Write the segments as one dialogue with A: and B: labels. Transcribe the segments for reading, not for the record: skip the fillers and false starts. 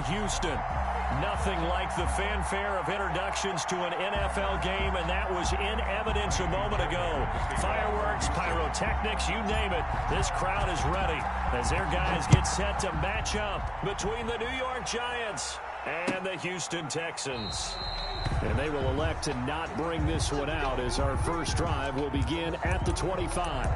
A: Houston. Nothing like the fanfare of introductions to an NFL game, and that was in evidence a moment ago. Fireworks, pyrotechnics, you name it. This crowd is ready as their guys get set to match up between the New York Giants and the Houston Texans. And they will elect to not bring this one out as our first drive will begin at the 25.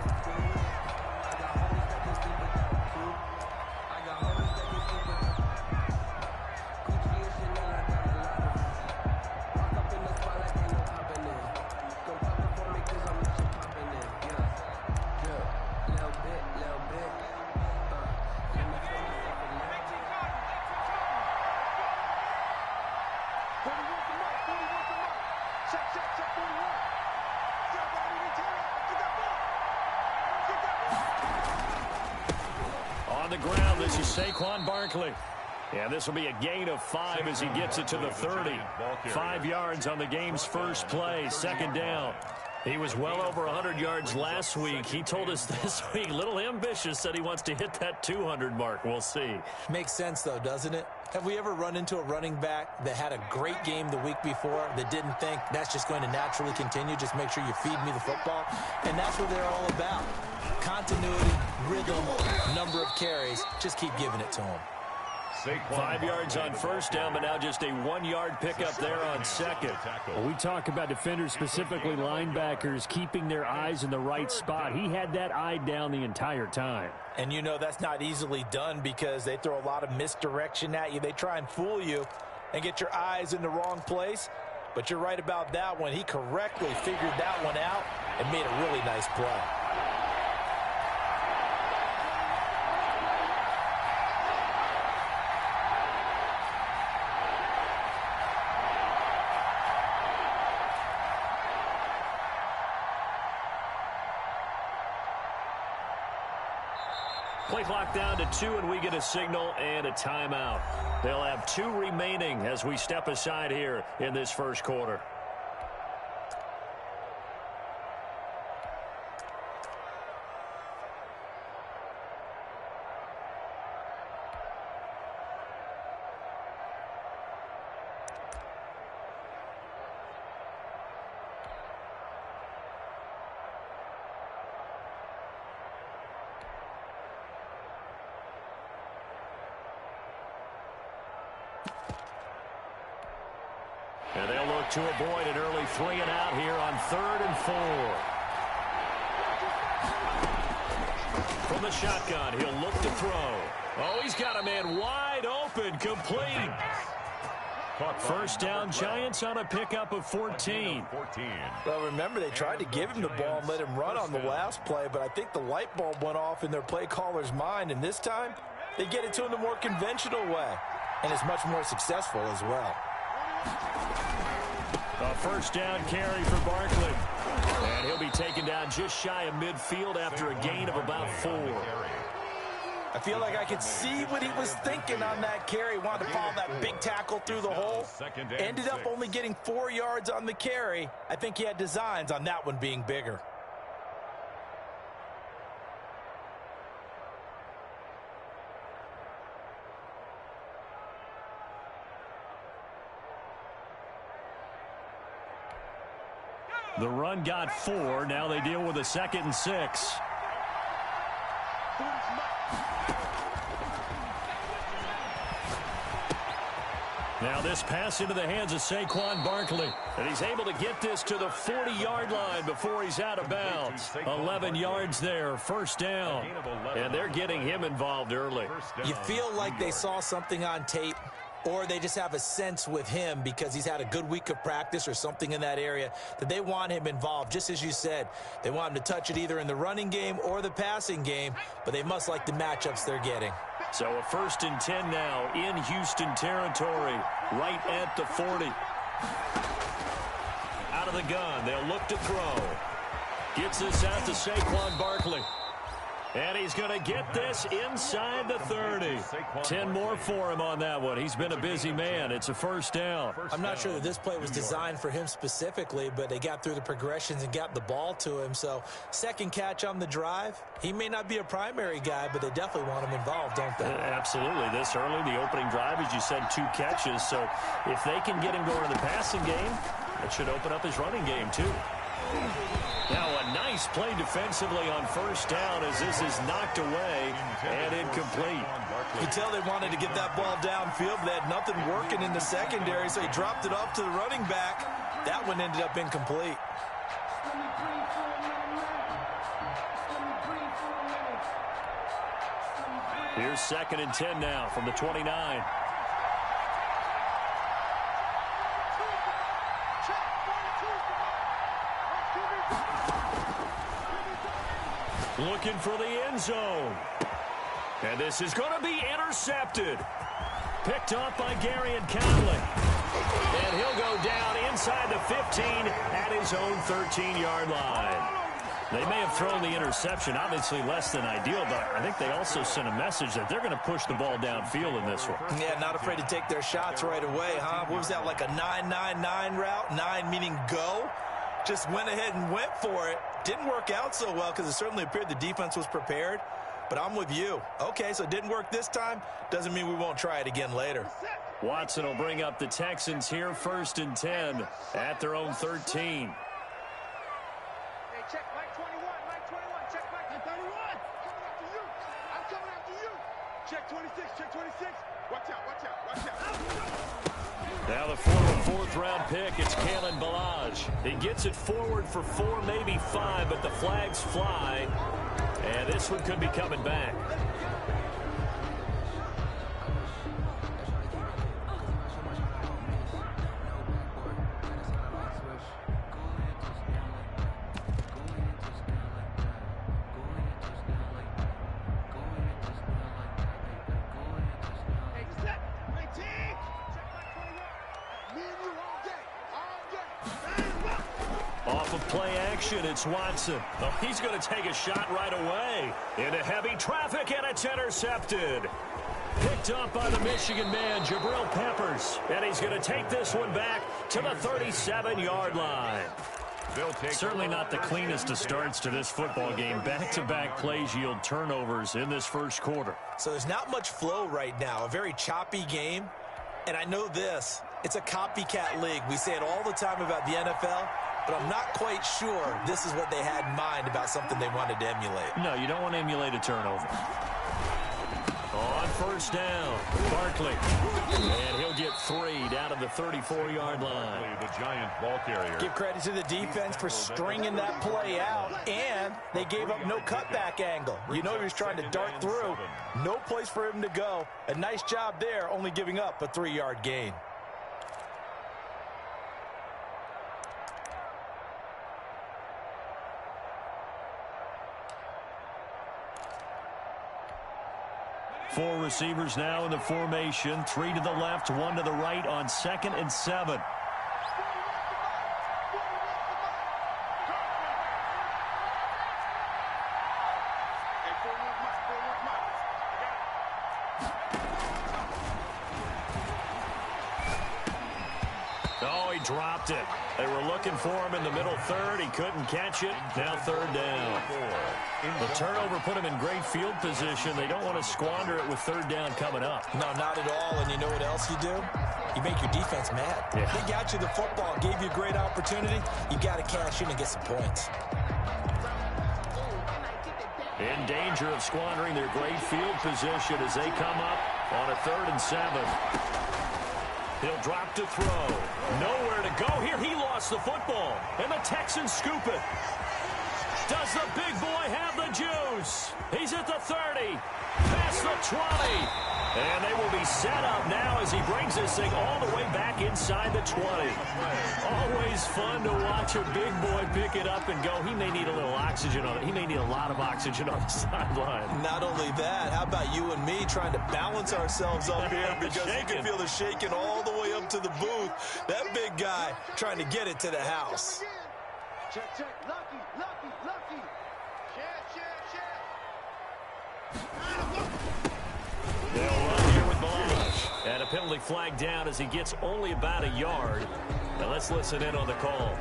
A: On the ground, this is Saquon Barkley. And this will be a gain of 5 as he gets it to the 30. 5 yards on the game's first play, second down. He was well over 100 yards last week. He told us this week, a little ambitious, said he wants to hit that 200 mark. We'll see.
B: Makes sense, though, doesn't it? Have we ever run into a running back that had a great game the week before that didn't think that's just going to naturally continue? Just make sure you feed me the football. And that's what they're all about. Continuity, rhythm, number of carries. Just keep giving it to him.
A: 5 yards on first down, but now just a 1-yard pickup there on second.
C: Well, we talk about defenders, specifically linebackers, keeping their eyes in the right spot. He had that eye down the entire time.
B: And you know that's not easily done because they throw a lot of misdirection at you. They try and fool you and get your eyes in the wrong place. But you're right about that one. He correctly figured that one out and made a really nice play.
A: Play clock down to 2, and we get a signal and a timeout. They'll have 2 remaining as we step aside here in this first quarter. And they'll look to avoid an early 3 and out here on 3rd and 4. From the shotgun, he'll look to throw. Oh, he's got a man wide open, complete. First down, Giants on a pickup of 14.
B: Well, remember, they tried to give him the ball and let him run on the last play, but I think the light bulb went off in their play caller's mind, and this time they get it to him the more conventional way, and it's much more successful as well.
A: A first down carry for Barkley. And he'll be taken down just shy of midfield after a gain of about 4.
B: I feel like I could see what he was thinking on that carry. Wanted to follow that big tackle through the hole. Ended up only getting 4 yards on the carry. I think he had designs on that one being bigger.
A: The run got 4. Now they deal with a 2nd and 6. Now this pass into the hands of Saquon Barkley. And he's able to get this to the 40-yard line before he's out of bounds. 11 yards there, first down. And they're getting him involved early.
B: You feel like they saw something on tape, or they just have a sense with him because he's had a good week of practice or something in that area that they want him involved. Just as you said, they want him to touch it either in the running game or the passing game, but they must like the matchups they're getting.
A: So a 1st and 10 now in Houston territory, right at the 40. Out of the gun, they'll look to throw. Gets this out to Saquon Barkley. And he's going to get this inside the 30. 10 more for him on that one. He's been a busy man. It's a first down.
B: I'm not sure that this play was designed for him specifically, but they got through the progressions and got the ball to him. So second catch on the drive. He may not be a primary guy, but they definitely want him involved, don't they?
A: Absolutely. This early, the opening drive, as you said, 2 catches. So if they can get him going in the passing game, it should open up his running game too. Now a nice play defensively on first down as this is knocked away and incomplete.
B: You can tell they wanted to get that ball downfield, but they had nothing working in the secondary, so he dropped it off to the running back. That one ended up incomplete.
A: Here's 2nd and 10 now from the 29. Looking for the end zone. And this is going to be intercepted. Picked up by Garyon Conley. And he'll go down inside the 15 at his own 13-yard line. They may have thrown the interception, obviously less than ideal, but I think they also sent a message that they're going to push the ball downfield in this one.
B: Yeah, not afraid to take their shots right away, huh? What was that, like a 9-9-9 route? 9 meaning go? Just went ahead and went for it. Didn't work out so well because it certainly appeared the defense was prepared. But I'm with you. Okay, so it didn't work this time. Doesn't mean we won't try it again later.
A: Watson will bring up the Texans here 1st and 10 at their own 13.
D: Check Mike 21, Mike 21, check Mike 31. Coming after you. I'm coming after you. Check 26, check 26. Watch out, watch out, watch out.
A: Now the former 4th-round pick, it's Kalen Ballage. He gets it forward for 4, maybe 5, but the flags fly. And this one could be coming back. Off of play action, it's Watson. Oh, he's going to take a shot right away. Into heavy traffic, and it's intercepted. Picked up by the Michigan man, Jabril Peppers. And he's going to take this one back to the 37-yard line. Certainly not the cleanest of starts to this football game. Back-to-back plays yield turnovers in this first quarter.
B: So there's not much flow right now. A very choppy game. And I know this. It's a copycat league. We say it all the time about the NFL. But I'm not quite sure this is what they had in mind about something they wanted to emulate.
A: No, you don't want to emulate a turnover. On first down, Barkley. And he'll get 3 down to the 34-yard line.
E: The Giant ball carrier.
B: Give credit to the defense for stringing that play out. And they gave up no cutback angle. You know he was trying to dart through. No place for him to go. A nice job there, only giving up a 3-yard gain.
A: Four receivers now in the formation. 3 to the left, 1 to the right on 2nd and 7. Oh, he dropped it. They were looking for him in the middle third. He couldn't catch it. Now 3rd down. The turnover put him in great field position. They don't want to squander it with 3rd down coming up.
B: No, not at all. And you know what else you do? You make your defense mad.
A: Yeah.
B: They got you the football, gave you a great opportunity. You got to cash in and get some points.
A: In danger of squandering their great field position as they come up on a 3rd and 7. He'll drop to throw. Nowhere to go here. He lost the football. And the Texans scoop it. Does the big boy have the juice? He's at the 30. Past the 20. And they will be set up now as he brings this thing all the way back inside the 20. Always fun to watch a big boy pick it up and go. He may need a little oxygen on it. He may need a lot of oxygen on the sideline.
B: Not only that, how about you and me trying to balance ourselves up here because you can feel the shaking all the way up to the booth. That big guy trying to get it to the house.
D: Check, check. Lucky, lucky, lucky. Check, check, check.
A: They'll run here with Balaj. And a penalty flag down as he gets only about a yard. Now let's listen in on the call.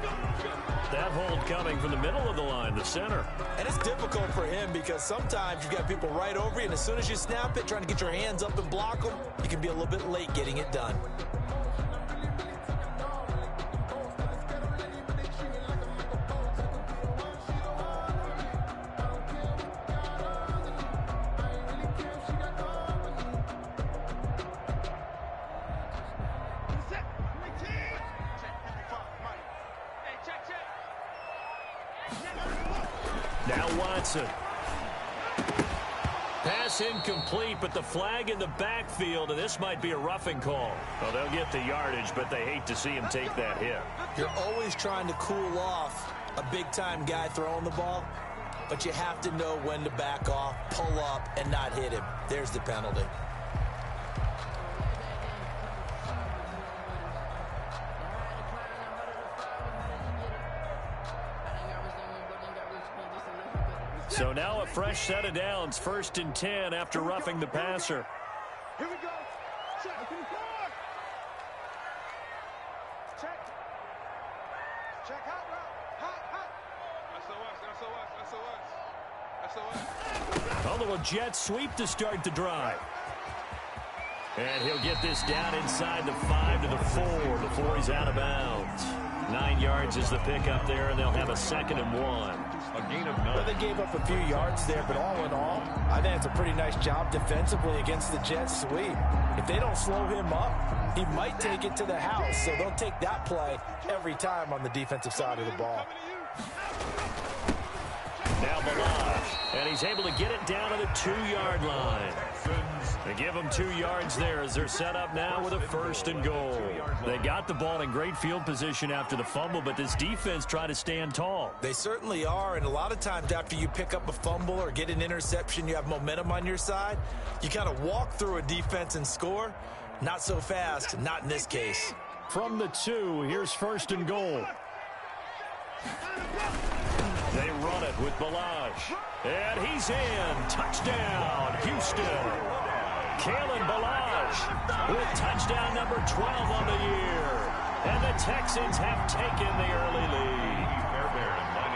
A: That hold coming from the middle of the line, the center.
B: And it's difficult for him because sometimes you've got people right over you, and as soon as you snap it, trying to get your hands up and block them, you can be a little bit late getting it done.
A: Now Watson. Pass incomplete, but the flag in the backfield, and this might be a roughing call. Well, they'll get the yardage, but they hate to see him take that hit.
B: You're always trying to cool off a big-time guy throwing the ball, but you have to know when to back off, pull up, and not hit him. There's the penalty.
A: So now a fresh set of downs, 1st and 10 after roughing the passer.
D: Here we go. Check. Check. Check. Hot. SOS.
A: A little jet sweep to start the drive. And he'll get this down inside the 5 to the 4 before he's out of bounds. 9 yards is the pickup there, and they'll have a 2nd and 1.
E: A gain of 9.
F: Well, they gave up a few yards there, but all in all, I think it's a pretty nice job defensively against the jet sweep. If they don't slow him up, he might take it to the house, so they'll take that play every time on the defensive side of the ball.
A: Now Balaj, and he's able to get it down to the 2-yard line. They give them 2 yards there as they're set up now with a 1st and goal. They got the ball in great field position after the fumble, but this defense tried to stand tall.
B: They certainly are, and a lot of times after you pick up a fumble or get an interception, you have momentum on your side. You kind of walk through a defense and score. Not so fast, not in this case.
C: From the 2, here's 1st and goal.
A: They run it with Balaj. And he's in. Touchdown, Houston. Kalen Balaj with touchdown number 12 on the year. And the Texans have taken the early lead.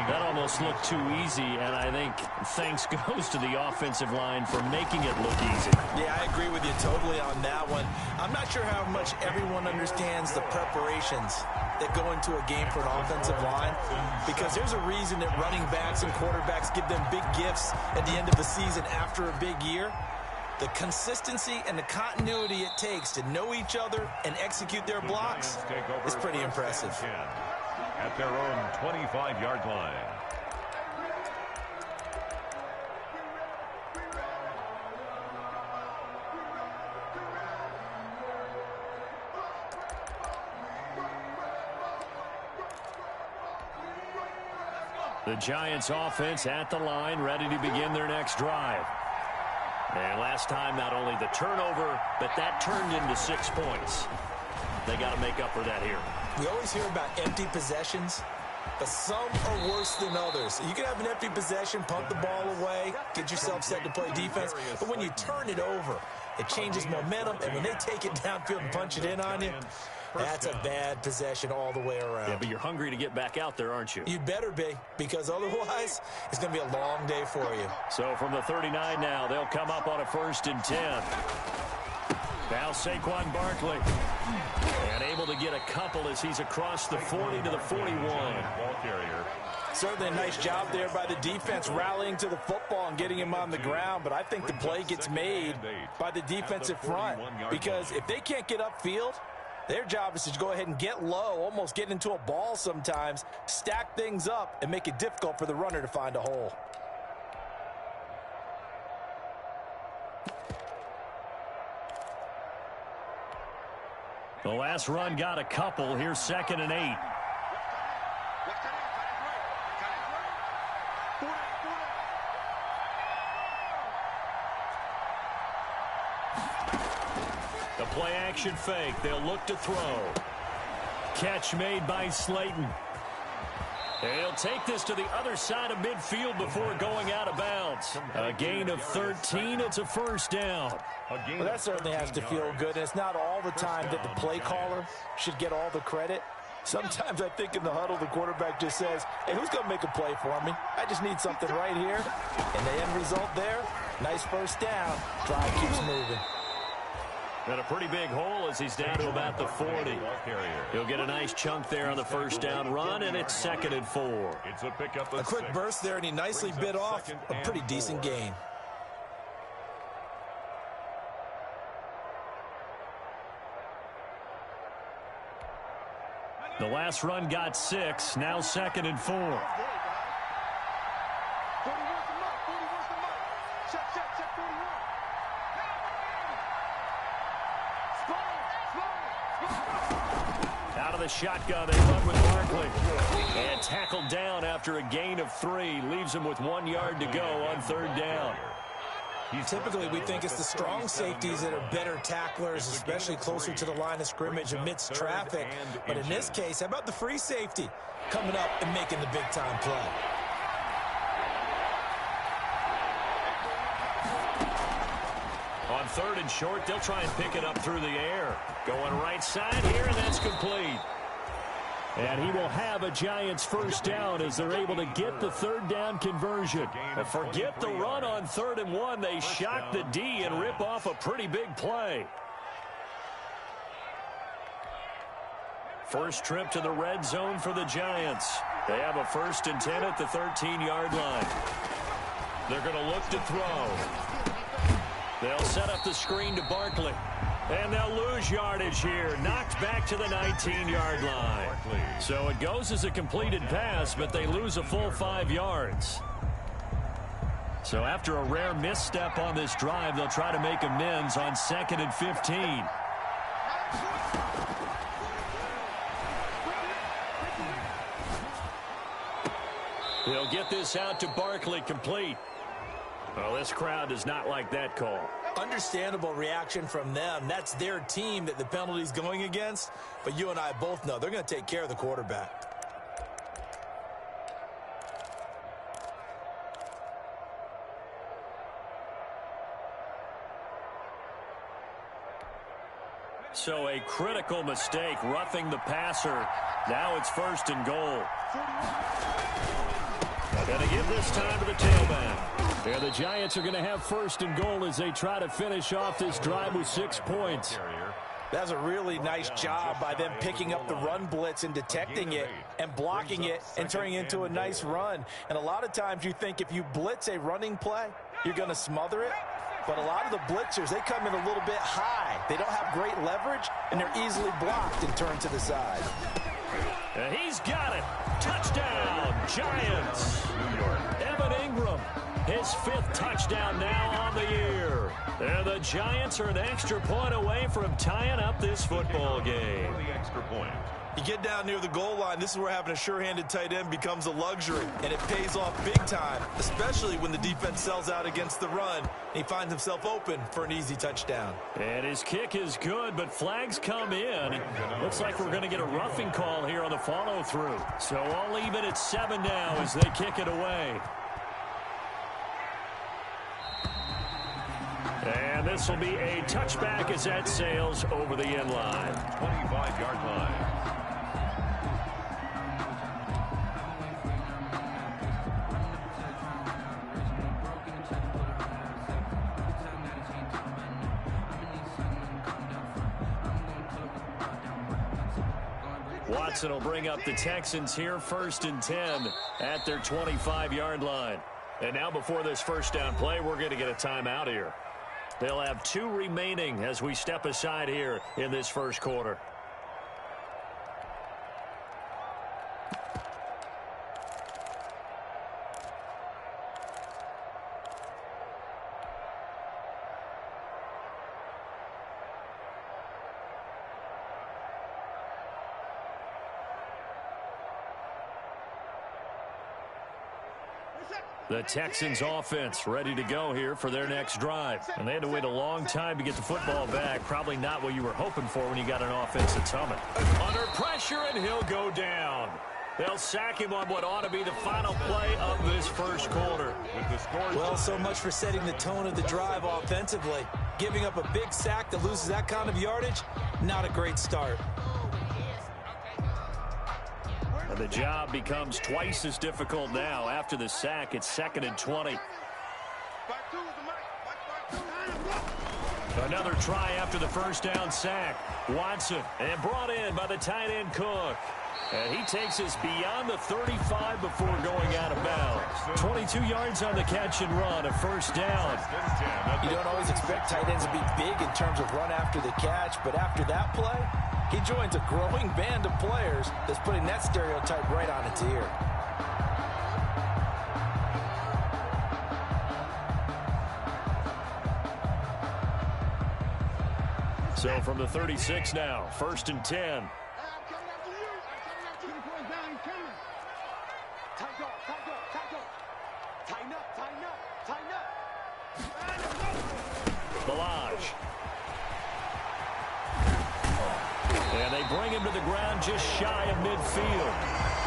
A: That almost looked too easy, and I think thanks goes to the offensive line for making it look easy.
B: Yeah, I agree with you totally on that one. I'm not sure how much everyone understands the preparations that go into a game for an offensive line, because there's a reason that running backs and quarterbacks give them big gifts at the end of the season after a big year. The consistency and the continuity it takes to know each other and execute their blocks is pretty impressive.
E: At their own 25-yard line.
A: The Giants offense at the line, ready to begin their next drive. And last time, not only the turnover, but that turned into 6 points. They got to make up for that here.
B: We always hear about empty possessions, but some are worse than others. You can have an empty possession, pump the ball away, get yourself set to play defense, but when you turn it over, it changes momentum, and when they take it downfield and punch it in on you, that's a bad possession all the way around.
A: Yeah, but you're hungry to get back out there, aren't you?
B: You'd better be, because otherwise, it's going to be a long day for you.
A: So from the 39 now, they'll come up on a 1st and 10. Now Saquon Barkley. And able to get a couple as he's across the 40 to the 41.
E: Ball carrier.
F: Certainly a nice job there by the defense rallying to the football and getting him on the ground, but I think the play gets made by the defensive front, because if they can't get upfield, their job is to go ahead and get low, almost get into a ball sometimes, stack things up, and make it difficult for the runner to find a hole.
A: The last run got a couple. Here's 2nd and 8. The play action fake. They'll look to throw. Catch made by Slayton. He'll take this to the other side of midfield before going out of bounds. A gain of 13. It's a first down.
F: Well, that certainly has to feel good. It's not all the time that the play caller should get all the credit. Sometimes I think in the huddle, the quarterback just says, hey, who's going to make a play for me? I just need something right here. And the end result there, nice first down. Drive keeps moving.
A: Got a pretty big hole as he's down to about the 40. He'll get a nice chunk there on the first down run, and it's 2nd and 4.
E: It's a pickup of
B: a quick burst there, and he nicely bit off a pretty decent gain.
A: The last run got 6, now 2nd and 4.
D: 41's the mark. 41's the mark. Check 41.
A: Out of the shotgun, they run with Barkley. And tackled down after a gain of 3. Leaves him with 1 yard to go on 3rd down.
B: Typically, we think it's the strong safeties that are better tacklers, especially closer to the line of scrimmage amidst traffic. But in this case, how about the free safety coming up and making the big-time play?
A: On 3rd and short, they'll try and pick it up through the air. Going right side here, and that's complete. And he will have a Giants first down as they're able to get the 3rd down conversion. But forget the run on 3rd and 1. They shock the D and rip off a pretty big play. First trip to the red zone for the Giants. They have a 1st and 10 at the 13-yard line. They're going to look to throw. They'll set up the screen to Barkley. And they'll lose yardage here. Knocked back to the 19-yard line. So it goes as a completed pass, but they lose a full 5 yards. So after a rare misstep on this drive, they'll try to make amends on 2nd and 15. He'll get this out to Barkley, complete. Well, this crowd does not like that call.
B: Understandable reaction from them. That's their team that the penalty's going against. But you and I both know they're going to take care of the quarterback.
A: So a critical mistake, roughing the passer. Now it's 1st and goal. Going to give this time to the tailback. Yeah, the Giants are going to have 1st and goal as they try to finish off this drive with 6 points.
F: That's a really nice job by them picking up the run blitz and detecting it and blocking it and turning it into a nice run. And a lot of times you think if you blitz a running play, you're going to smother it. But a lot of the blitzers, they come in a little bit high. They don't have great leverage, and they're easily blocked and turned to the side.
A: And he's got it. Touchdown, Giants. Evan Ingram, his 5th touchdown now on the year. And the Giants are an extra point away from tying up this football game.
E: The extra point.
B: You get down near the goal line, this is where having a sure-handed tight end becomes a luxury, and it pays off big time, especially when the defense sells out against the run, and he finds himself open for an easy touchdown.
A: And his kick is good, but flags come in. Looks like we're going to get a roughing call here on the follow-through. So I'll leave it at 7 now as they kick it away. And this will be a touchback as that sails over the end line.
E: 25-yard line.
A: Watson will bring up the Texans here, 1st and 10 at their 25-yard line. And now before this first down play, we're going to get a timeout here. They'll have 2 remaining as we step aside here in this first quarter. The Texans offense ready to go here for their next drive. And they had to wait a long time to get the football back. Probably not what you were hoping for when you got an offense that's humming. Under pressure, and he'll go down. They'll sack him on what ought to be the final play of this first quarter.
B: Well, so much for setting the tone of the drive offensively. Giving up a big sack that loses that kind of yardage, not a great start.
A: And the job becomes twice as difficult now. After the sack, it's 2nd and 20. Another try after the first down sack. Watson, and brought in by the tight end Cook. And he takes us beyond the 35 before going out of bounds. 22 yards on the catch and run, a first down.
F: You don't always expect tight ends to be big in terms of run after the catch, but after that play, he joins a growing band of players that's putting that stereotype right on its ear.
A: So from the 36 now, 1st and 10. Balaj. And they bring him to the ground just shy of midfield.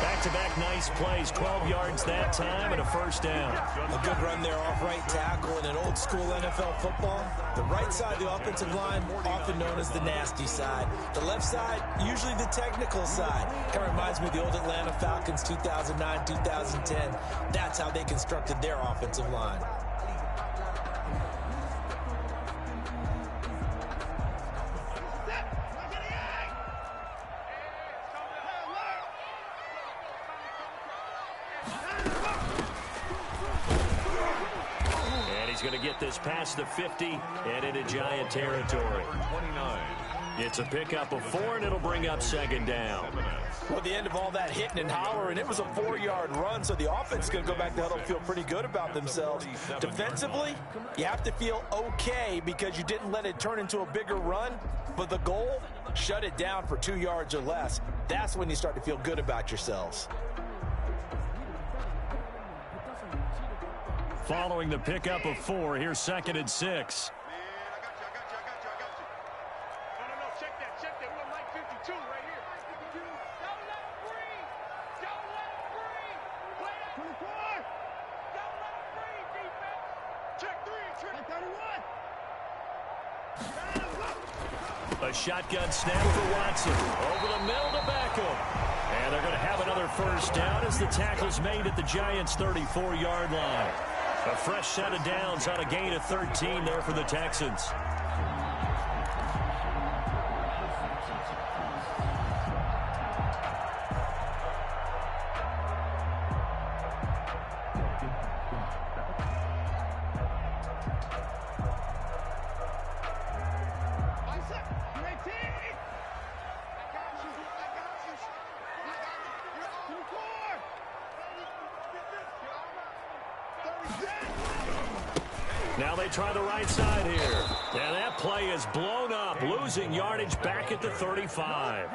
A: Back-to-back nice plays, 12 yards that time and a first down.
B: A good run there off right tackle in an old-school NFL football. The right side of the offensive line, often known as the nasty side. The left side, usually the technical side. Kind of reminds me of the old Atlanta Falcons 2009, 2010. That's how they constructed their offensive line.
A: Going to get this past the 50 and into Giant territory. It's a pickup of 4, and it'll bring up 2nd down.
F: Well, at the end of all that hitting and hollering, it was a 4-yard run, so the offense is going to go back to the huddle and feel pretty good about themselves. Defensively, you have to feel okay because you didn't let it turn into a bigger run, but the goal, shut it down for 2 yards or less. That's when you start to feel good about yourselves.
A: Following the pickup of 4, here's 2nd and 6.
D: I got you. No, check that. We don't like 52 right here. Don't let him breathe. Don't let him breathe. Play that 24. Don't let him breathe, defense. Check 3, check 31.
A: A shotgun snap for Watson. Over the middle to Beckham. And they're going to have another first down as the tackle's made at the Giants' 34-yard line. A fresh set of downs on a gain of 13 there for the Texans. Now they try the right side here. And that play is blown up, losing yardage back at the 35.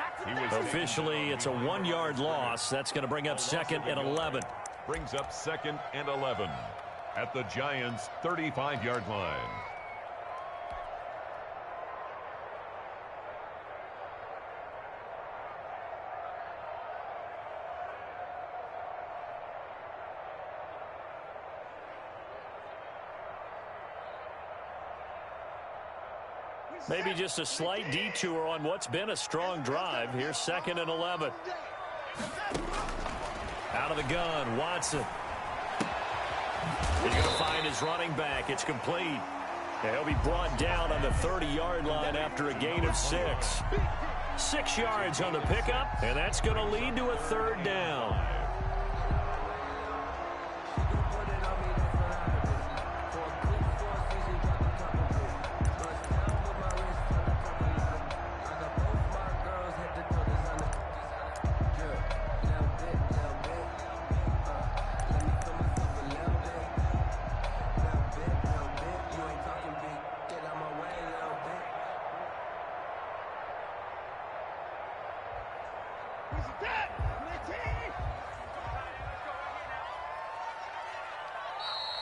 A: Officially, it's a 1-yard loss. That's going to bring up 2nd and 11.
E: Brings up 2nd and 11 at the Giants' 35-yard line.
A: Maybe just a slight detour on what's been a strong drive. Here's 2nd and 11. Out of the gun, Watson. He's going to find his running back. It's complete. And he'll be brought down on the 30-yard line after a gain of 6. 6 yards on the pickup, and that's going to lead to a 3rd down.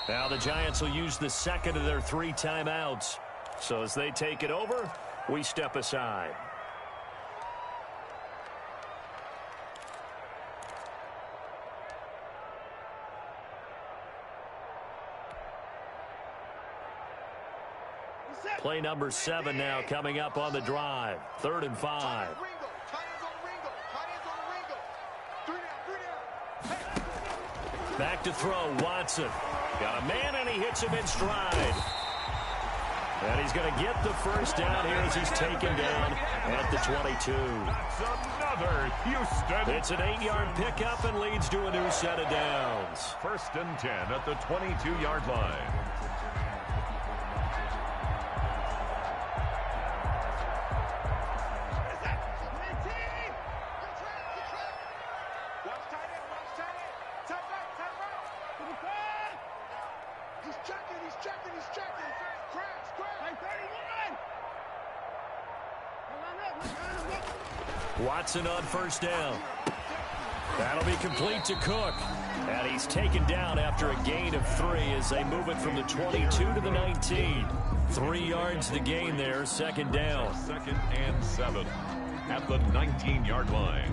A: Now the Giants will use the 2nd of their 3 timeouts. So as they take it over, we step aside. Play number 7 now coming up on the drive. 3rd and 5. Back to throw, Watson. Got a man, and he hits him in stride. And he's going to get the first down here as he's taken down at the 22.
E: That's another Houston.
A: It's an 8-yard pickup and leads to a new set of downs.
E: 1st and 10 at the 22-yard line.
A: Watson on 1st down. That'll be complete to Cook. And he's taken down after a gain of 3 as they move it from the 22 to the 19. 3 yards to gain there, 2nd down.
E: 2nd and 7 at the 19-yard line.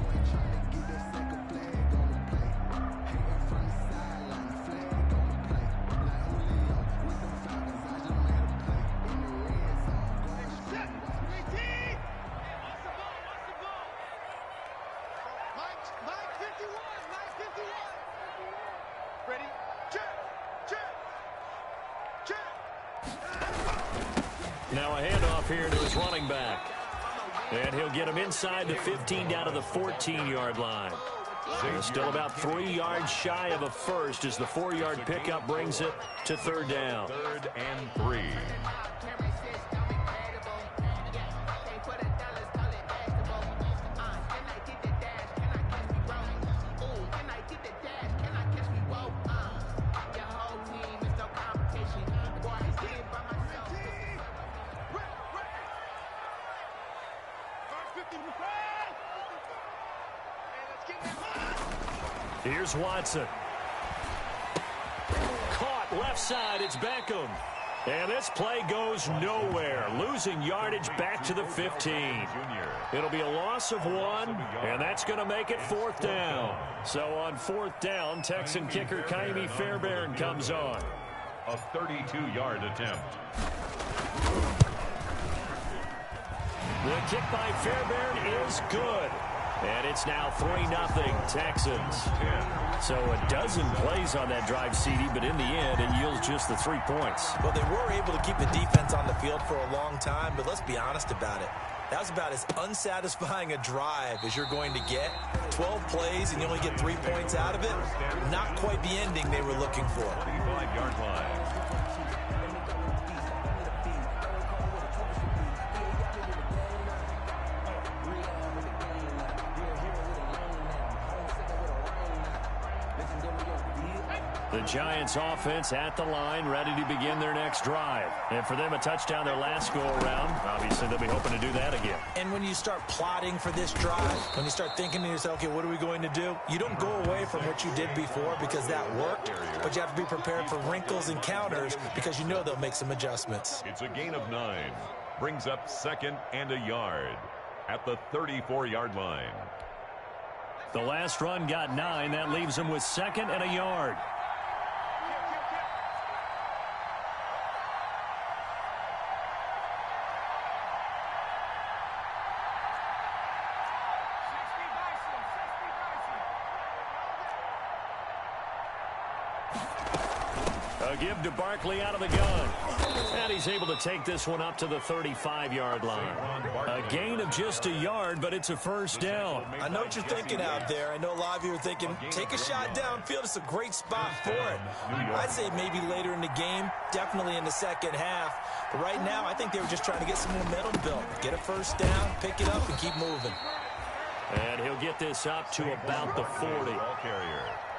A: Now a handoff here to his running back. And he'll get him inside the 15 down to the 14-yard line. Still about 3 yards shy of a first as the 4-yard pickup brings it to 3rd down.
E: 3rd and 3.
A: Here's Watson. Caught left side. It's Beckham. And this play goes nowhere. Losing yardage back to the 15. It'll be a loss of 1, and that's going to make it 4th down. So on 4th down, Texan kicker Kaimi Fairbairn comes on.
E: A 32-yard attempt.
A: The kick by Fairbairn is good. And it's now 3-0 Texans. So a dozen plays on that drive, CD, but in the end, it yields just the 3 points.
B: Well, they were able to keep the defense on the field for a long time, but let's be honest about it. That was about as unsatisfying a drive as you're going to get. 12 plays and you only get 3 points out of it. Not quite the ending they were looking for.
E: 45-yard line.
A: The Giants offense at the line, ready to begin their next drive. And for them, a touchdown their last go-around. Obviously, they'll be hoping to do that again.
B: And when you start plotting for this drive, when you start thinking to yourself, okay, what are we going to do? You don't go away from what you did before because that worked, but you have to be prepared for wrinkles and counters because you know they'll make some adjustments.
E: It's a gain of 9. Brings up 2nd and a yard at the 34-yard line.
A: The last run got 9. That leaves them with 2nd and a yard. A give to Barkley out of the gun. And he's able to take this one up to the 35-yard line. A gain of just a yard, but it's a 1st down.
B: I know what you're thinking out there. I know a lot of you are thinking, take a shot downfield. It's a great spot for it. I'd say maybe later in the game, definitely in the second half. But right now, I think they were just trying to get some momentum built. Get a 1st down, pick it up, and keep moving.
A: And he'll get this up to about the 40.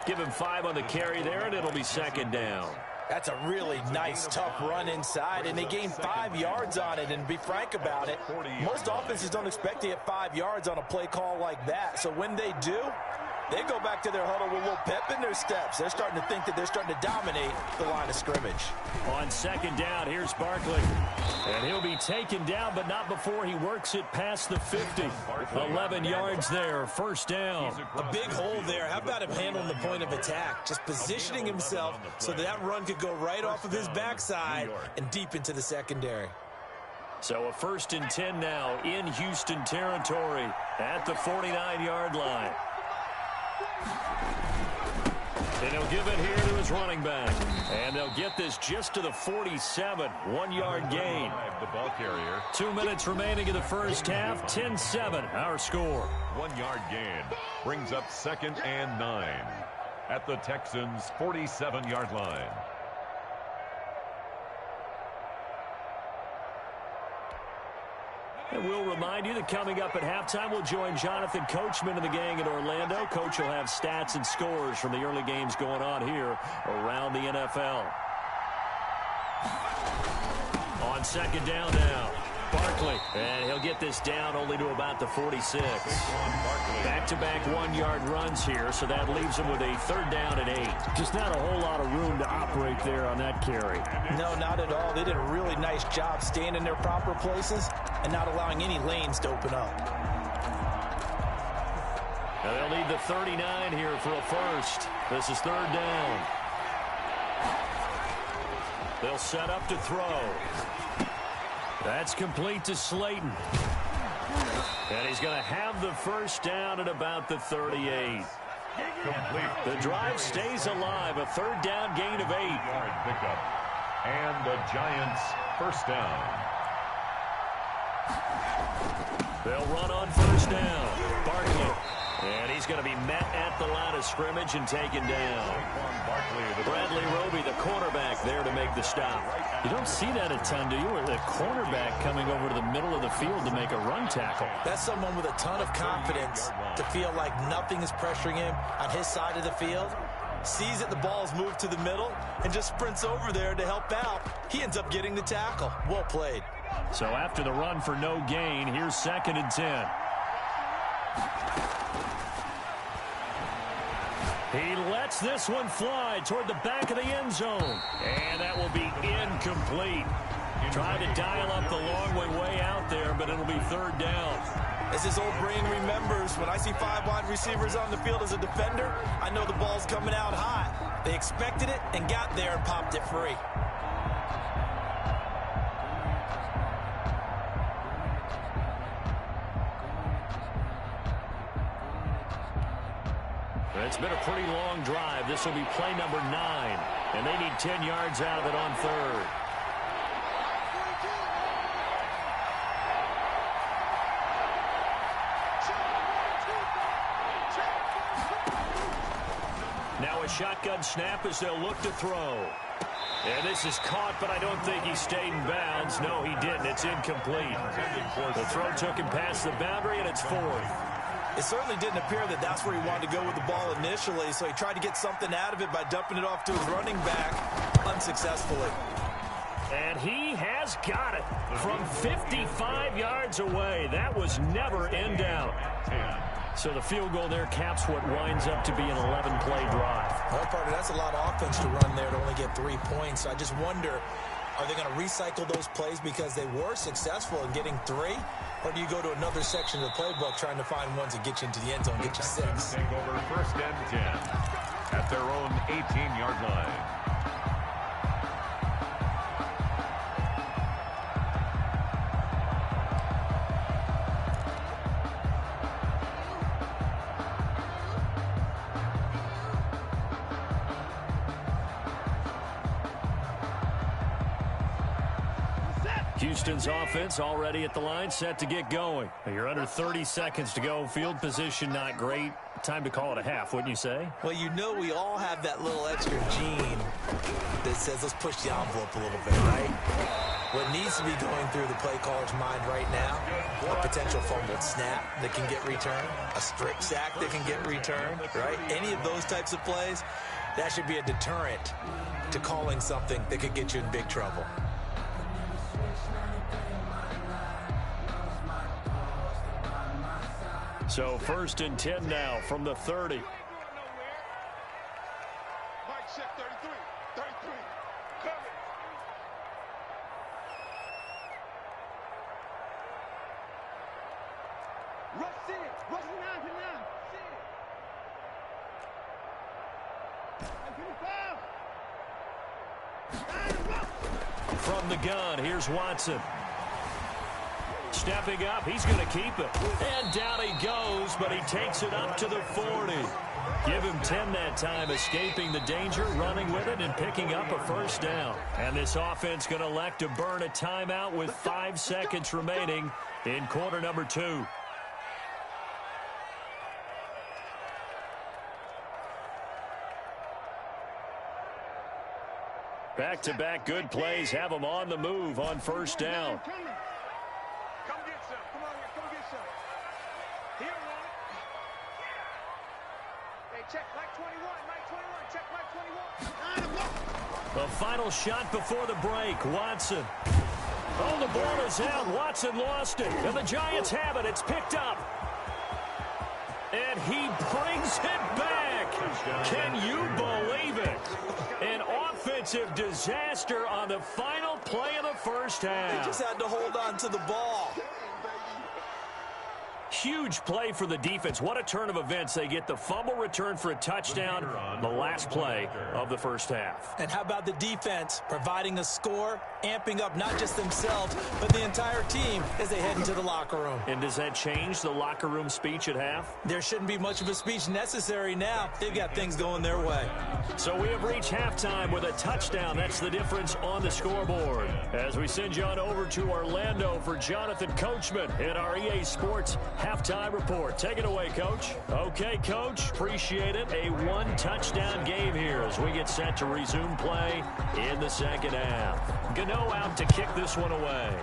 A: Give him 5 on the carry there, and it'll be 2nd down.
F: That's a really nice, tough run inside, and they gained 5 yards on it. And to be frank about it, most offenses don't expect to get 5 yards on a play call like that. So when they do, they go back to their huddle with a little pep in their steps. They're starting to think that they're starting to dominate the line of scrimmage.
A: On 2nd down, here's Barkley. And he'll be taken down, but not before he works it past the 50. 11 yards there, 1st down.
B: A big hole there. How about him handling the point of attack? Just positioning himself so that run could go right off of his backside and deep into the secondary.
A: So a 1st and 10 now in Houston territory at the 49-yard line. And he'll give it here to his running back. And they'll get this just to the 47. 1-yard gain.
E: The ball carrier.
A: 2 minutes remaining in the first half. 10-7, our score.
E: 1-yard gain brings up 2nd and 9 at the Texans' 47-yard line.
A: And we'll remind you that coming up at halftime, we'll join Jonathan Coachman and the gang in Orlando. Coach will have stats and scores from the early games going on here around the NFL. On 2nd down now, Barkley. And he'll get this down only to about the 46. Back-to-back 1-yard runs here, so that leaves him with a 3rd down and 8.
C: Just not a whole lot of room to operate there on that carry.
F: No, not at all. They did a really nice job staying in their proper places and not allowing any lanes to open up.
A: And they'll need the 39 here for a first. This is 3rd down. They'll set up to throw. That's complete to Slayton. And he's going to have the first down at about the 38. The drive stays alive. A 3rd down gain of 8.
E: Yard pickup. And the Giants' first down.
A: They'll run on 1st down. Barkley. And he's going to be met at the line of scrimmage and taken down. Bradley Roby, the cornerback, there to make the stop.
C: You don't see that a ton, do you? Or the cornerback coming over to the middle of the field to make a run tackle.
B: That's someone with a ton of confidence to feel like nothing is pressuring him on his side of the field. Sees that the ball's moved to the middle and just sprints over there to help out. He ends up getting the tackle. Well played.
C: So after the run for no gain, here's 2nd and 10. He lets this one fly toward the back of the end zone. And that will be incomplete. Trying to dial up the long way out there, but it'll be 3rd down.
B: As his old brain remembers, when I see 5 wide receivers on the field as a defender, I know the ball's coming out hot. They expected it and got there and popped it free.
A: It's been a pretty long drive. This will be play number 9. And they need 10 yards out of it on 3rd. Now a shotgun snap as they'll look to throw. And this is caught, but I don't think he stayed in bounds. No, he didn't. It's incomplete. The throw took him past the boundary, and it's 4th.
B: It certainly didn't appear that that's where he wanted to go with the ball initially, so he tried to get something out of it by dumping it off to his running back unsuccessfully.
A: And he has got it from 55 yards away. That was never in doubt. So the field goal there caps what winds up to be an 11-play drive.
B: Well, partner, that's a lot of offense to run there to only get 3 points. I just wonder, are they going to recycle those plays because they were successful in getting 3? Or do you go to another section of the playbook trying to find ones that get you into the end zone, get you 6?
E: Take over 1st and 10 at their own 18-yard line.
A: Houston's offense already at the line, set to get going. You're under 30 seconds to go. Field position not great. Time to call it a half, wouldn't you say?
B: Well, you know we all have that little extra gene that says let's push the envelope a little bit, right? What needs to be going through the play caller's mind right now, a potential fumbled snap that can get returned, a strip sack that can get returned, right? Any of those types of plays, that should be a deterrent to calling something that could get you in big trouble.
A: So 1st and 10 now from the 30.
D: Mike check 33. 33. Coming. Rush in. Rush 9 to 9.
A: From the gun, here's Watson. Stepping up, he's going to keep it. And down he goes, but he takes it up to the 40. Give him 10 that time, escaping the danger, running with it, and picking up a first down. And this offense going to elect to burn a timeout with 5 seconds remaining in quarter number 2. Back-to-back good plays have them on the move on first down.
D: Come get some. Come on here. Come get some. Here, man. Hey, check Mike 21. Mike 21. Check Mike 21.
A: The final shot before the break. Watson. Oh, the ball is out. Watson lost it. And the Giants have it. It's picked up. And he brings it back. Can you believe it? An offensive disaster on the final play of the first half.
B: He just had to hold on to the ball.
A: Huge play for the defense. What a turn of events. They get the fumble return for a touchdown, the last play of the first half.
B: And how about the defense providing a score, amping up not just themselves, but the entire team as they head into the locker room.
A: And does that change the locker room speech at half?
B: There shouldn't be much of a speech necessary now. They've got things going their way.
A: So we have reached halftime with a touchdown. That's the difference on the scoreboard. As we send you on over to Orlando for Jonathan Coachman in our EA Sports halftime report. Take it away, Coach. Okay, Coach. Appreciate it. A one-touchdown game here as we get set to resume play in the second half. Gano out to kick this one away.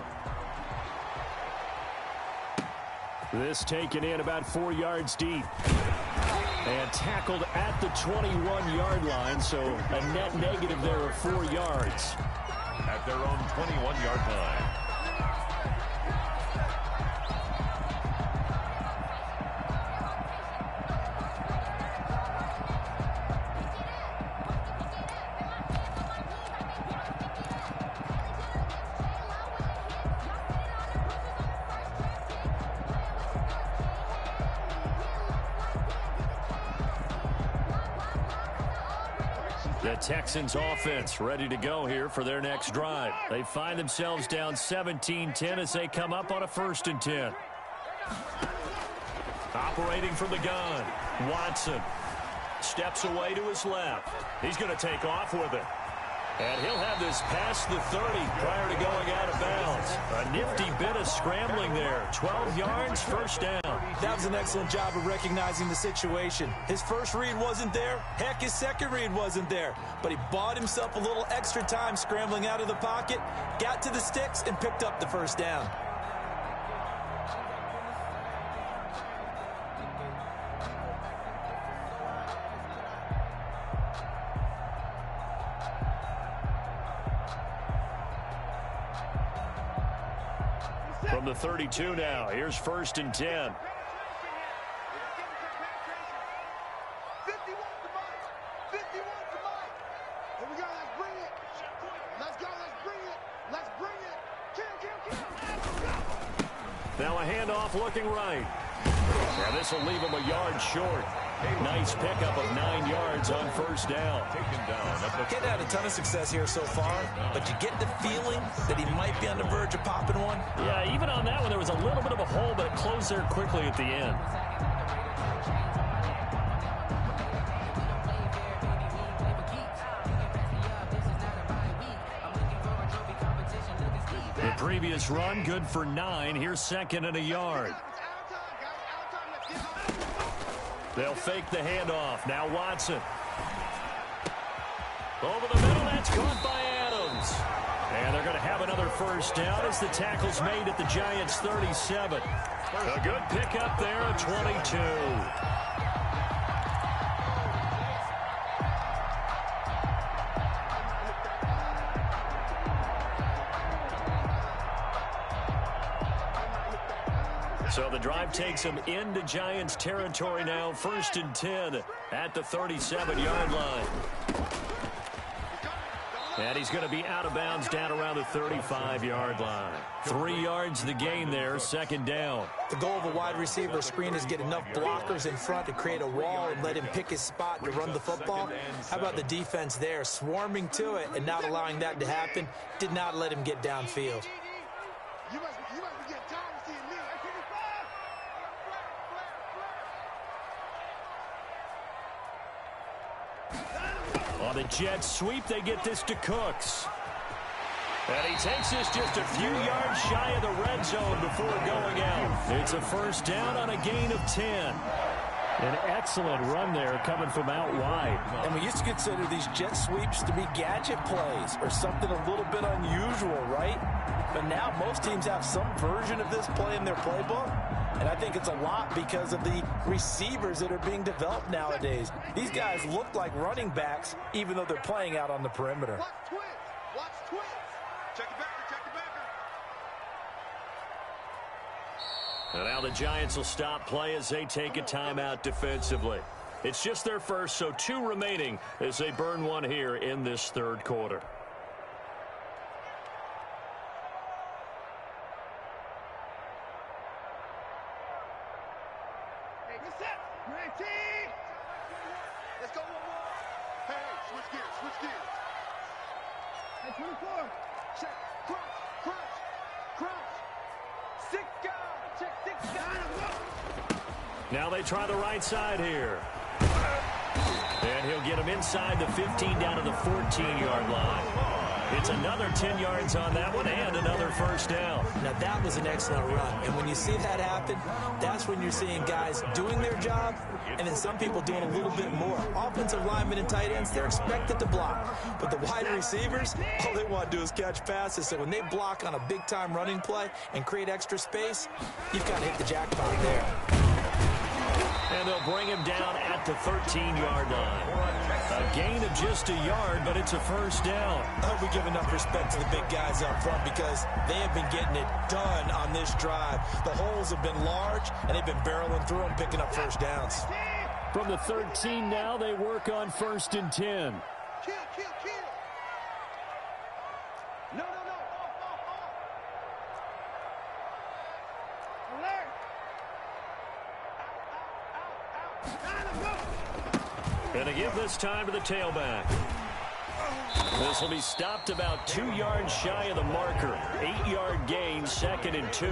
A: This taken in about 4 yards deep. And tackled at the 21-yard line, so a net negative there of 4 yards.
E: At their own 21-yard line.
A: The Texans offense ready to go here for their next drive. They find themselves down 17-10 as they come up on a 1st and 10. Operating from the gun, Watson steps away to his left. He's going to take off with it. And he'll have this past the 30 prior to going out of bounds. A nifty bit of scrambling there. 12 yards, first down.
B: That was an excellent job of recognizing the situation. His first read wasn't there. Heck, his second read wasn't there. But he bought himself a little extra time scrambling out of the pocket, got to the sticks, and picked up the first down.
A: From the 32 now, here's 1st and 10.
D: 51 to Mike. 51 to Mike. Here we go. Let's bring it. Let's go. Let's bring it. Let's bring it. Kill.
A: Now a handoff looking right. And this will leave him a yard short. Nice pickup of 9 yards on first down.
E: Taken down.
B: He's had a ton of success here so far, but you get the feeling that he might be on the verge of popping one.
A: Yeah, even on that one, there was a little bit of a hole, but it closed there quickly at the end. The previous run, good for 9. Here's 2nd and a yard. They'll fake the handoff. Now Watson. Over the middle, that's caught by Adams. And they're going to have another first down as the tackle's made at the Giants' 37. A good pickup there at 22. So the drive takes him into Giants territory now. 1st and 10 at the 37-yard line. And he's going to be out of bounds down around the 35-yard line. 3 yards the gain there, 2nd down.
B: The goal of a wide receiver screen is get enough blockers in front to create a wall and let him pick his spot to run the football. How about the defense there, swarming to it and not allowing that to happen? Did not let him get downfield.
D: You must be getting tired of
A: On the jet sweep, they get this to Cooks. And he takes this just a few yards shy of the red zone before going out. It's a first down on a gain of 10. An excellent run there coming from out wide.
F: And we used to consider these jet sweeps to be gadget plays or something a little bit unusual, right? But now most teams have some version of this play in their playbook. And I think it's a lot because of the receivers that are being developed nowadays. These guys look like running backs even though they're playing out on the perimeter.
D: Watch twins. Watch twins. Check the backer. Check the backer.
A: And now the Giants will stop play as they take a timeout defensively. It's just their first, so 2 remaining as they burn one here in this third quarter.
D: Let's go one more. Hey, switch gears, switch gears. Hey, 24. Check, crunch. 6 guys. Check 6 guys.
A: Now they try the right side here. And he'll get him inside the 15 down to the 14-yard line. It's another 10 yards on that one and another first down.
B: Now, that was an excellent run. And when you see that happen, that's when you're seeing guys doing their job and then some people doing a little bit more. Offensive linemen and tight ends, they're expected to block. But the wide receivers, all they want to do is catch passes. So when they block on a big-time running play and create extra space, you've got to hit the jackpot there.
A: And they'll bring him down at the 13-yard line. A gain of just a yard, but it's a first down.
B: I hope we give enough respect to the big guys up front because they have been getting it done on this drive. The holes have been large, and they've been barreling through them, picking up first downs.
A: From the 13 now, they work on 1st and 10.
D: Kill. No. Alert.
A: And to give this time to the tailback. This will be stopped about 2 yards shy of the marker. 8-yard gain, 2nd and 2.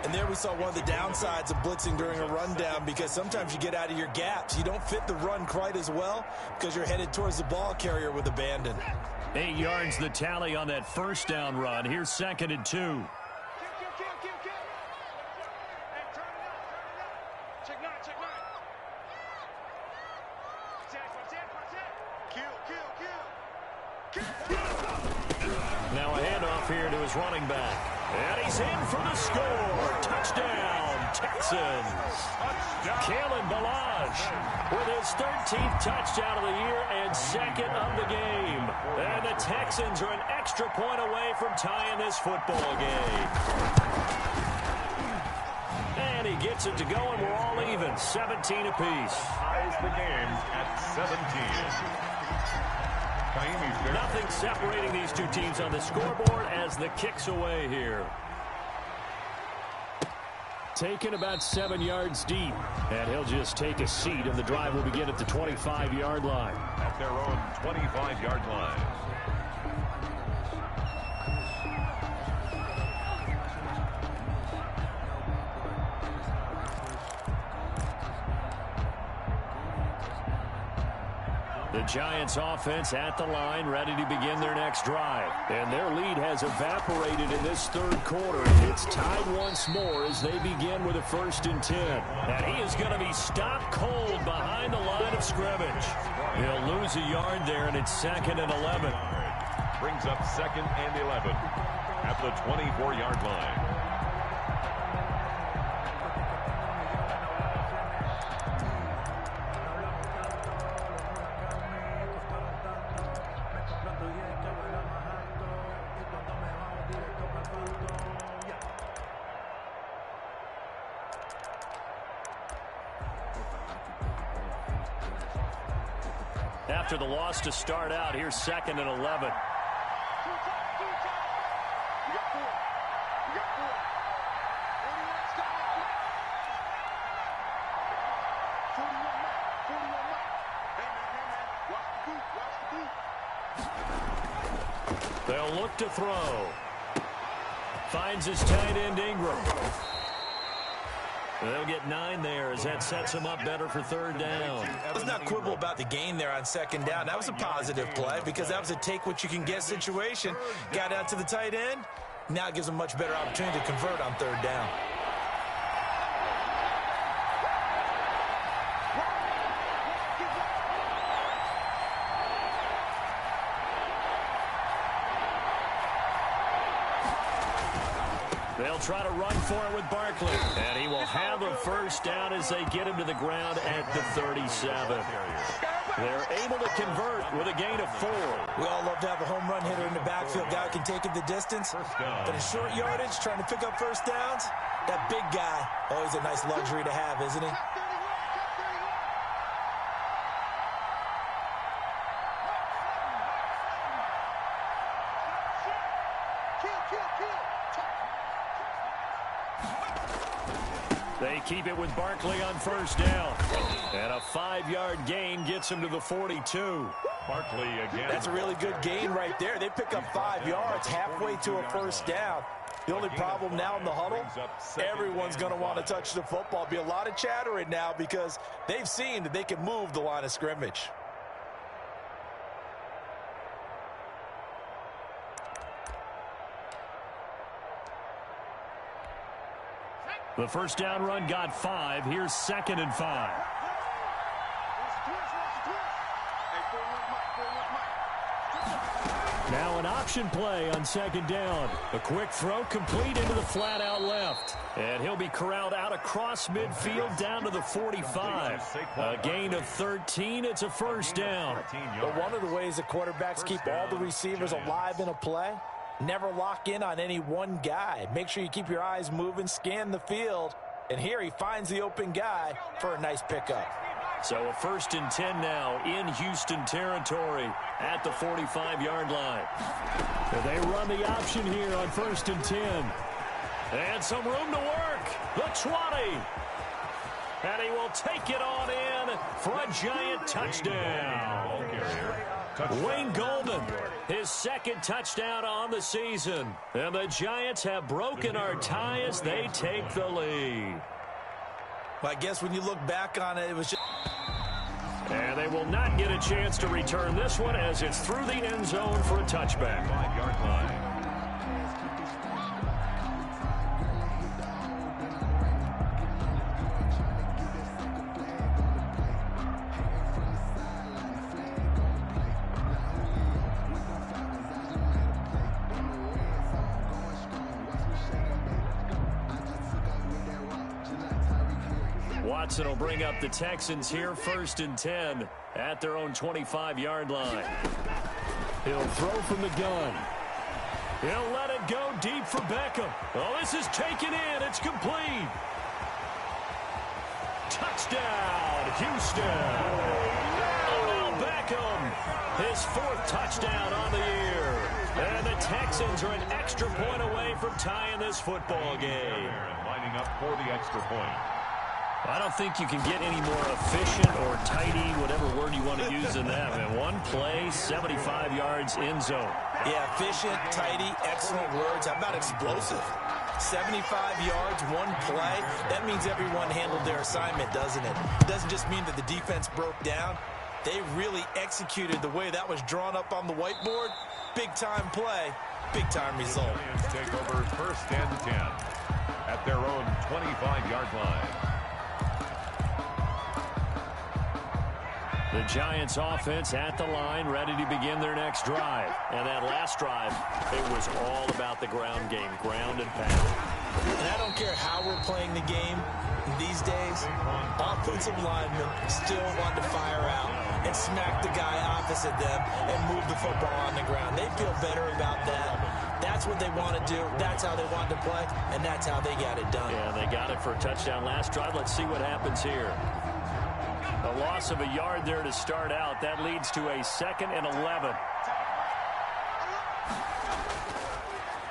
B: And there we saw one of the downsides of blitzing during a rundown because sometimes you get out of your gaps. You don't fit the run quite as well because you're headed towards the ball carrier with abandon.
A: 8 yards the tally on that first down run. Here's 2nd and 2.
D: Kill. Hey, turn it up. Check 9.
A: Now a handoff here to his running back. And he's in for the score. Touchdown, Texans. Kalen Ballage with his 13th touchdown of the year and 2nd of the game. And the Texans are an extra point away from tying this football game. And he gets it to go, and we're all even, 17 apiece.
E: Ties the game at 17.
A: Nothing separating these two teams on the scoreboard as the kick's away here. Taken about 7 yards deep. And he'll just take a seat, and the drive will begin at the 25-yard line.
E: At their own 25-yard line.
A: The Giants offense at the line, ready to begin their next drive. And their lead has evaporated in this third quarter. It's tied once more as they begin with a 1st and 10. And he is going to be stopped cold behind the line of scrimmage. He'll lose a yard there, and it's 2nd and 11.
E: Brings up 2nd and 11 at the 24-yard line.
A: After the loss to start out, here's 2nd and 11.
D: You got 4. You got 4. 41 stop. 41 Mike. Hey, man. Watch the boot.
A: They'll look to throw. Finds his tight end, Ingram.
C: They'll get 9 there as that sets them up better for third down.
F: Let's not quibble about the gain there on second down. That was a positive play because that was a take-what-you-can-get situation. Got out to the tight end. Now it gives them much better opportunity to convert on third down.
C: They'll try to run for it with Barkley. And he will have a first down as they get him to the ground at the 37. They're able to convert with a gain of 4.
F: We all love to have a home run hitter in the backfield. Guy who can take it the distance. But in short yardage, trying to pick up first downs, that big guy, always a nice luxury to have, isn't he?
C: They keep it with Barkley on first down. And a 5-yard gain gets him to the 42.
E: Barkley again.
F: That's a really good gain right there. They pick up 5 yards halfway to a first down. The only problem now in the huddle, everyone's going to want to touch the football. Be a lot of chattering now because they've seen that they can move the line of scrimmage.
C: The first down run got 5. Here's 2nd and 5. Now an option play on 2nd down. A quick throw complete into the flat out left. And he'll be corralled out across midfield down to the 45. A gain of 13. It's a first down.
F: But one of the ways that quarterbacks keep all the receivers alive in a play, never lock in on any one guy. Make sure you keep your eyes moving, scan the field. And here he finds the open guy for a nice pickup.
C: So a 1st and 10 now in Houston territory at the 45-yard line. And they run the option here on 1st and 10. And some room to work. The 20. And he will take it on in for a giant touchdown. Wayne Goldman, his 2nd touchdown on the season. And the Giants have broken our tie as they take the lead.
F: Well, I guess when you look back on it, it was just...
C: And they will not get a chance to return this one as it's through the end zone for a touchback.
E: 5-yard line.
C: Watson will bring up the Texans here, 1st and 10 at their own 25-yard line. He'll throw from the gun. He'll let it go deep for Beckham. Oh, this is taken in. It's complete. Touchdown, Houston. Odell Beckham, his 4th touchdown on the year. And the Texans are an extra point away from tying this football game.
E: Lining up for the extra point.
C: I don't think you can get any more efficient or tidy, whatever word you want to use in that. Man, one play, 75 yards in zone.
F: Yeah, efficient, tidy, excellent words. How about explosive? 75 yards, one play. That means everyone handled their assignment, doesn't it? It doesn't just mean that the defense broke down. They really executed the way that was drawn up on the whiteboard. Big-time play, big-time result.
E: Lions take over 1st and 10 at their own 25-yard line.
C: The Giants offense at the line, ready to begin their next drive. And that last drive, it was all about the ground game, ground and pound.
F: And I don't care how we're playing the game these days, offensive linemen still want to fire out and smack the guy opposite them and move the football on the ground. They feel better about that. That's what they want to do. That's how they want to play, and that's how they got it done.
C: Yeah, they got it for a touchdown last drive. Let's see what happens here. A loss of a yard there to start out. That leads to a 2nd and 11.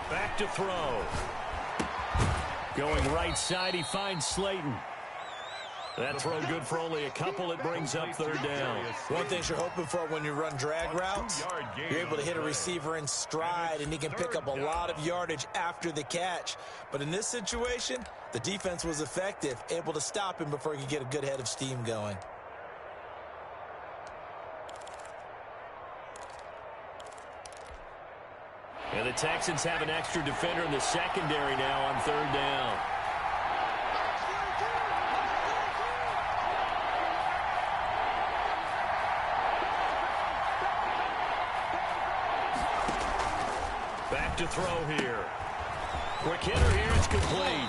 C: Back to throw. Going right side, he finds Slayton.
A: That throw good for only a couple. It brings up third down.
B: One thing you're hoping for when you run drag routes, you're able to hit a receiver in stride, and he can pick up a lot of yardage after the catch. But in this situation, the defense was effective, able to stop him before he could get a good head of steam going.
A: And the Texans have an extra defender in the secondary now on third down. Back to throw here. Quick hitter here, it's complete.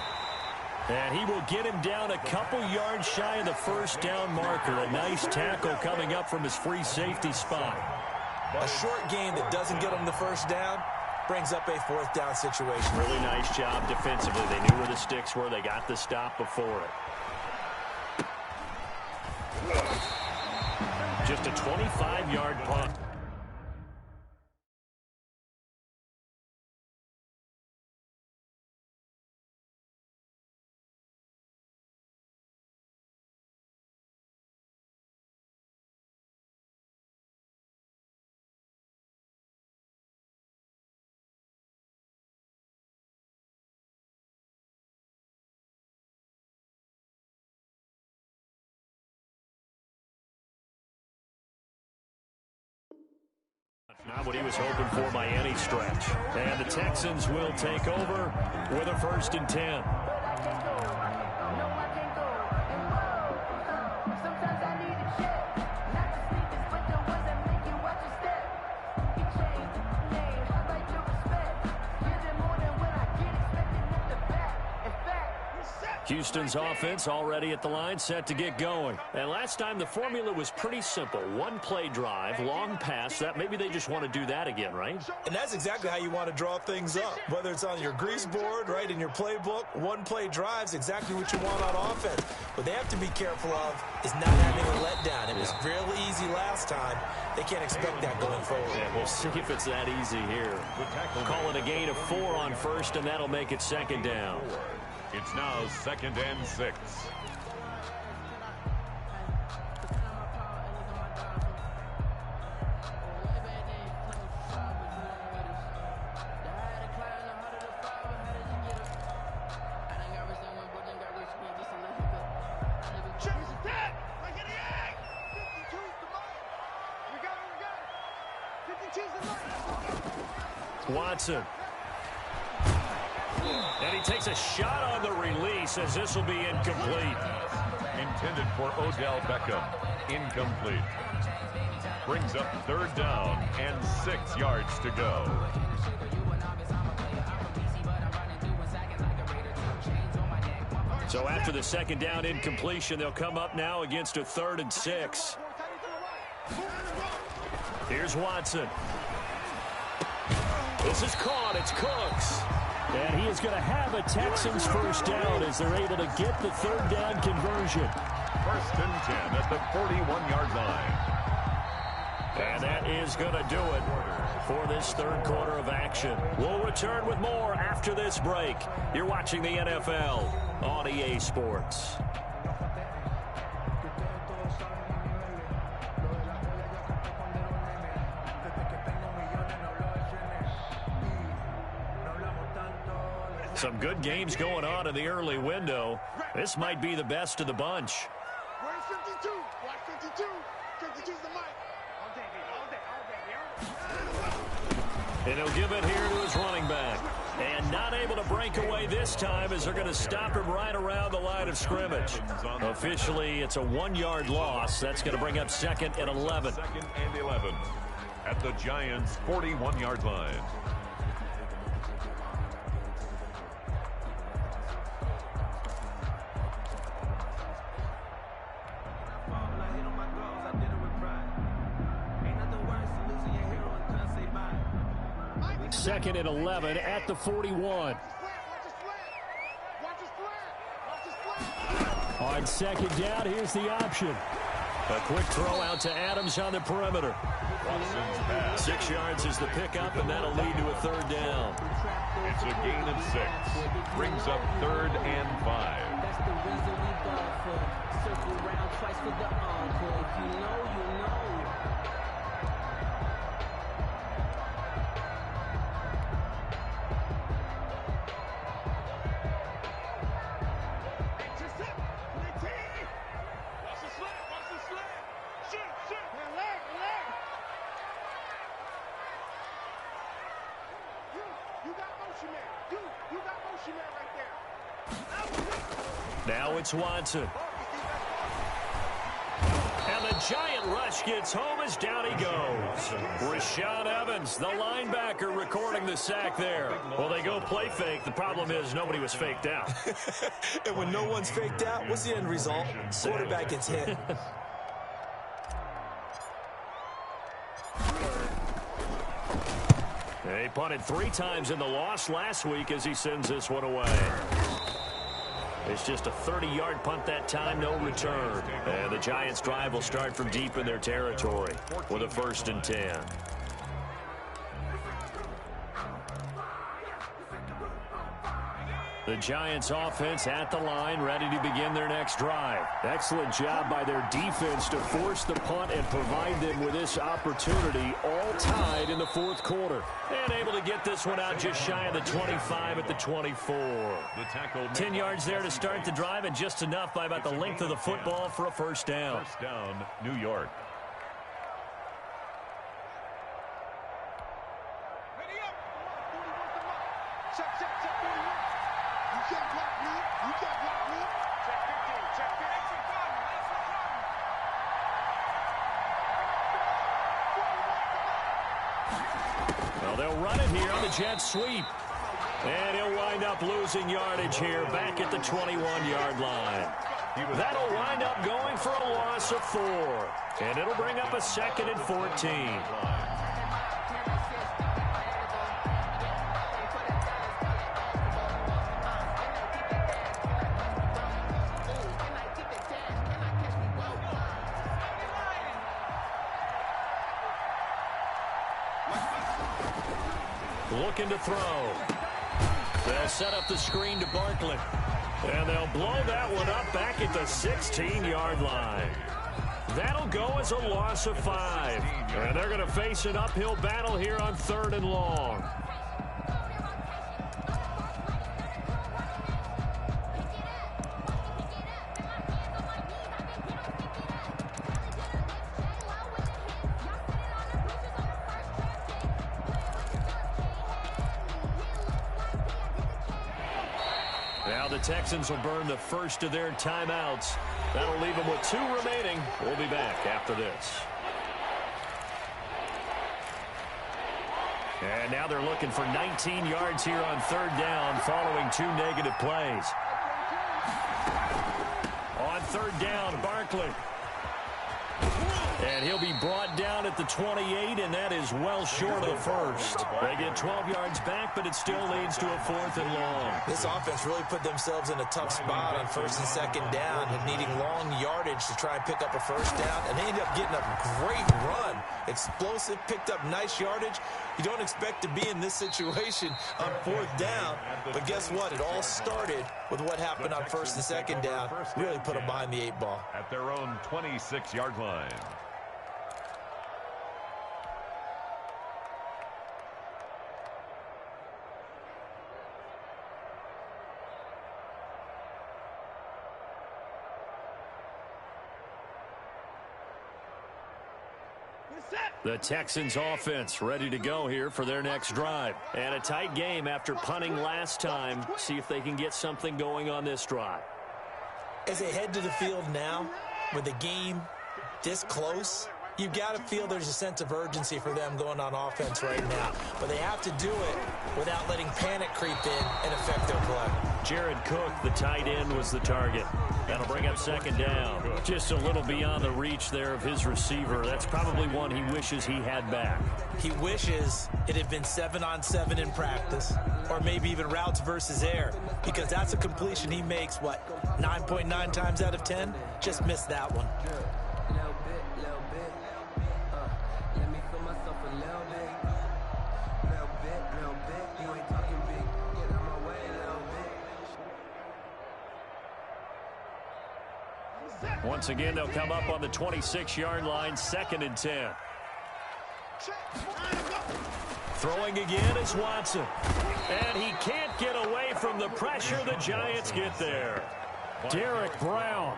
A: And he will get him down a couple yards shy of the first down marker. A nice tackle coming up from his free safety spot.
B: A short gain that doesn't get him the first down brings up a fourth down situation.
A: Really nice job defensively. They knew where the sticks were. They got the stop before it. Just a 25-yard punt. Not what he was hoping for by any stretch. And the Texans will take over with a 1st and 10. Houston's offense already at the line, set to get going. And last time the formula was pretty simple. One play drive, long pass. That maybe they just want to do that again, right?
B: And that's exactly how you want to draw things up. Whether it's on your grease board, right, in your playbook, one play drive's exactly what you want on offense. What they have to be careful of is not having a letdown. It was really easy last time. They can't expect that going forward.
A: Yeah, we'll see if it's that easy here. Call it a gain of 4 on first, and that'll make it 2nd down.
E: It's now 2nd and 6.
A: Watson. And he takes a shot on the release as this will be incomplete.
E: Intended for Odell Beckham. Incomplete. Brings up 3rd down and 6 yards to go.
A: So after the 2nd down incompletion, they'll come up now against a 3rd and 6. Here's Watson. This is caught. It's Cooks. And he is going to have a Texans 1st down as they're able to get the 3rd down conversion.
E: 1st and 10 at the 41-yard line.
A: And that is going to do it for this 3rd quarter of action. We'll return with more after this break. You're watching the NFL on EA Sports. Some good games going on in the early window. This might be the best of the bunch.
D: Where's 52? Watch 52. 52's the mic. All day.
A: And he'll give it here to his running back. And not able to break away this time as they're going to stop him right around the line of scrimmage. Officially, it's a 1-yard loss. That's going to bring up 2nd and 11.
E: 2nd and 11 at the Giants' 41-yard line.
A: Second and 11 at the 41. On 2nd down, here's the option. A quick throw out to Adams on the perimeter. 6 yards is the pickup, and that'll lead to a 3rd down.
E: It's a gain of 6. Brings up 3rd and 5.
A: it's Watson. And the giant rush gets home as down he goes. Rashaan Evans, the linebacker, recording the sack there. Well, they go play fake. The problem is nobody was faked out.
B: And when no one's faked out, what's the end result? Quarterback gets hit.
A: They punted 3 times in the loss last week as he sends this one away. It's just a 30-yard punt that time, no return. And the Giants' drive will start from deep in their territory with a 1st and 10. The Giants offense at the line, ready to begin their next drive. Excellent job by their defense to force the punt and provide them with this opportunity, all tied in the 4th quarter. And able to get this one out just shy of the 25 at the 24. 10 yards there to start the drive, and just enough by about the length of the football for a 1st down.
E: 1st down, New York.
A: Well, they'll run it here on the jet sweep. And he'll wind up losing yardage here back at the 21-yard line. That'll wind up going for a loss of 4. And it'll bring up a 2nd and 14. Looking to throw. They'll set up the screen to Barkley. And they'll blow that one up back at the 16-yard line. That'll go as a loss of 5. And they're going to face an uphill battle here on 3rd and long. Now the Texans will burn the first of their timeouts. That'll leave them with 2 remaining. We'll be back after this. And now they're looking for 19 yards here on 3rd down following 2 negative plays. On 3rd down, Barkley. And he'll be brought down at the 28, and that is well short of the 1st. They get 12 yards back, but it still leads to a 4th and long.
B: This offense really put themselves in a tough spot on 1st and 2nd down and needing long yardage to try and pick up a 1st down. And they ended up getting a great run. Explosive, picked up nice yardage. You don't expect to be in this situation on 4th down. But guess what? It all started with what happened on 1st and 2nd down. Really put them behind the 8 ball.
E: At their own 26-yard line.
A: The Texans offense ready to go here for their next drive. And a tight game after punting last time. See if they can get something going on this drive.
B: As they head to the field now, with the game this close, you've got to feel there's a sense of urgency for them going on offense right now. But they have to do it without letting panic creep in and affect their play.
A: Jared Cook, the tight end, was the target. That'll bring up 2nd down. Just a little beyond the reach there of his receiver. That's probably one he wishes he had back.
B: He wishes it had been 7-on-7 in practice, or maybe even routes versus air, because that's a completion he makes, what, 9.9 times out of 10? Just missed that one.
A: Once again, they'll come up on the 26-yard line, 2nd and 10. Throwing again is Watson. And he can't get away from the pressure. The Giants get there. Derek Brown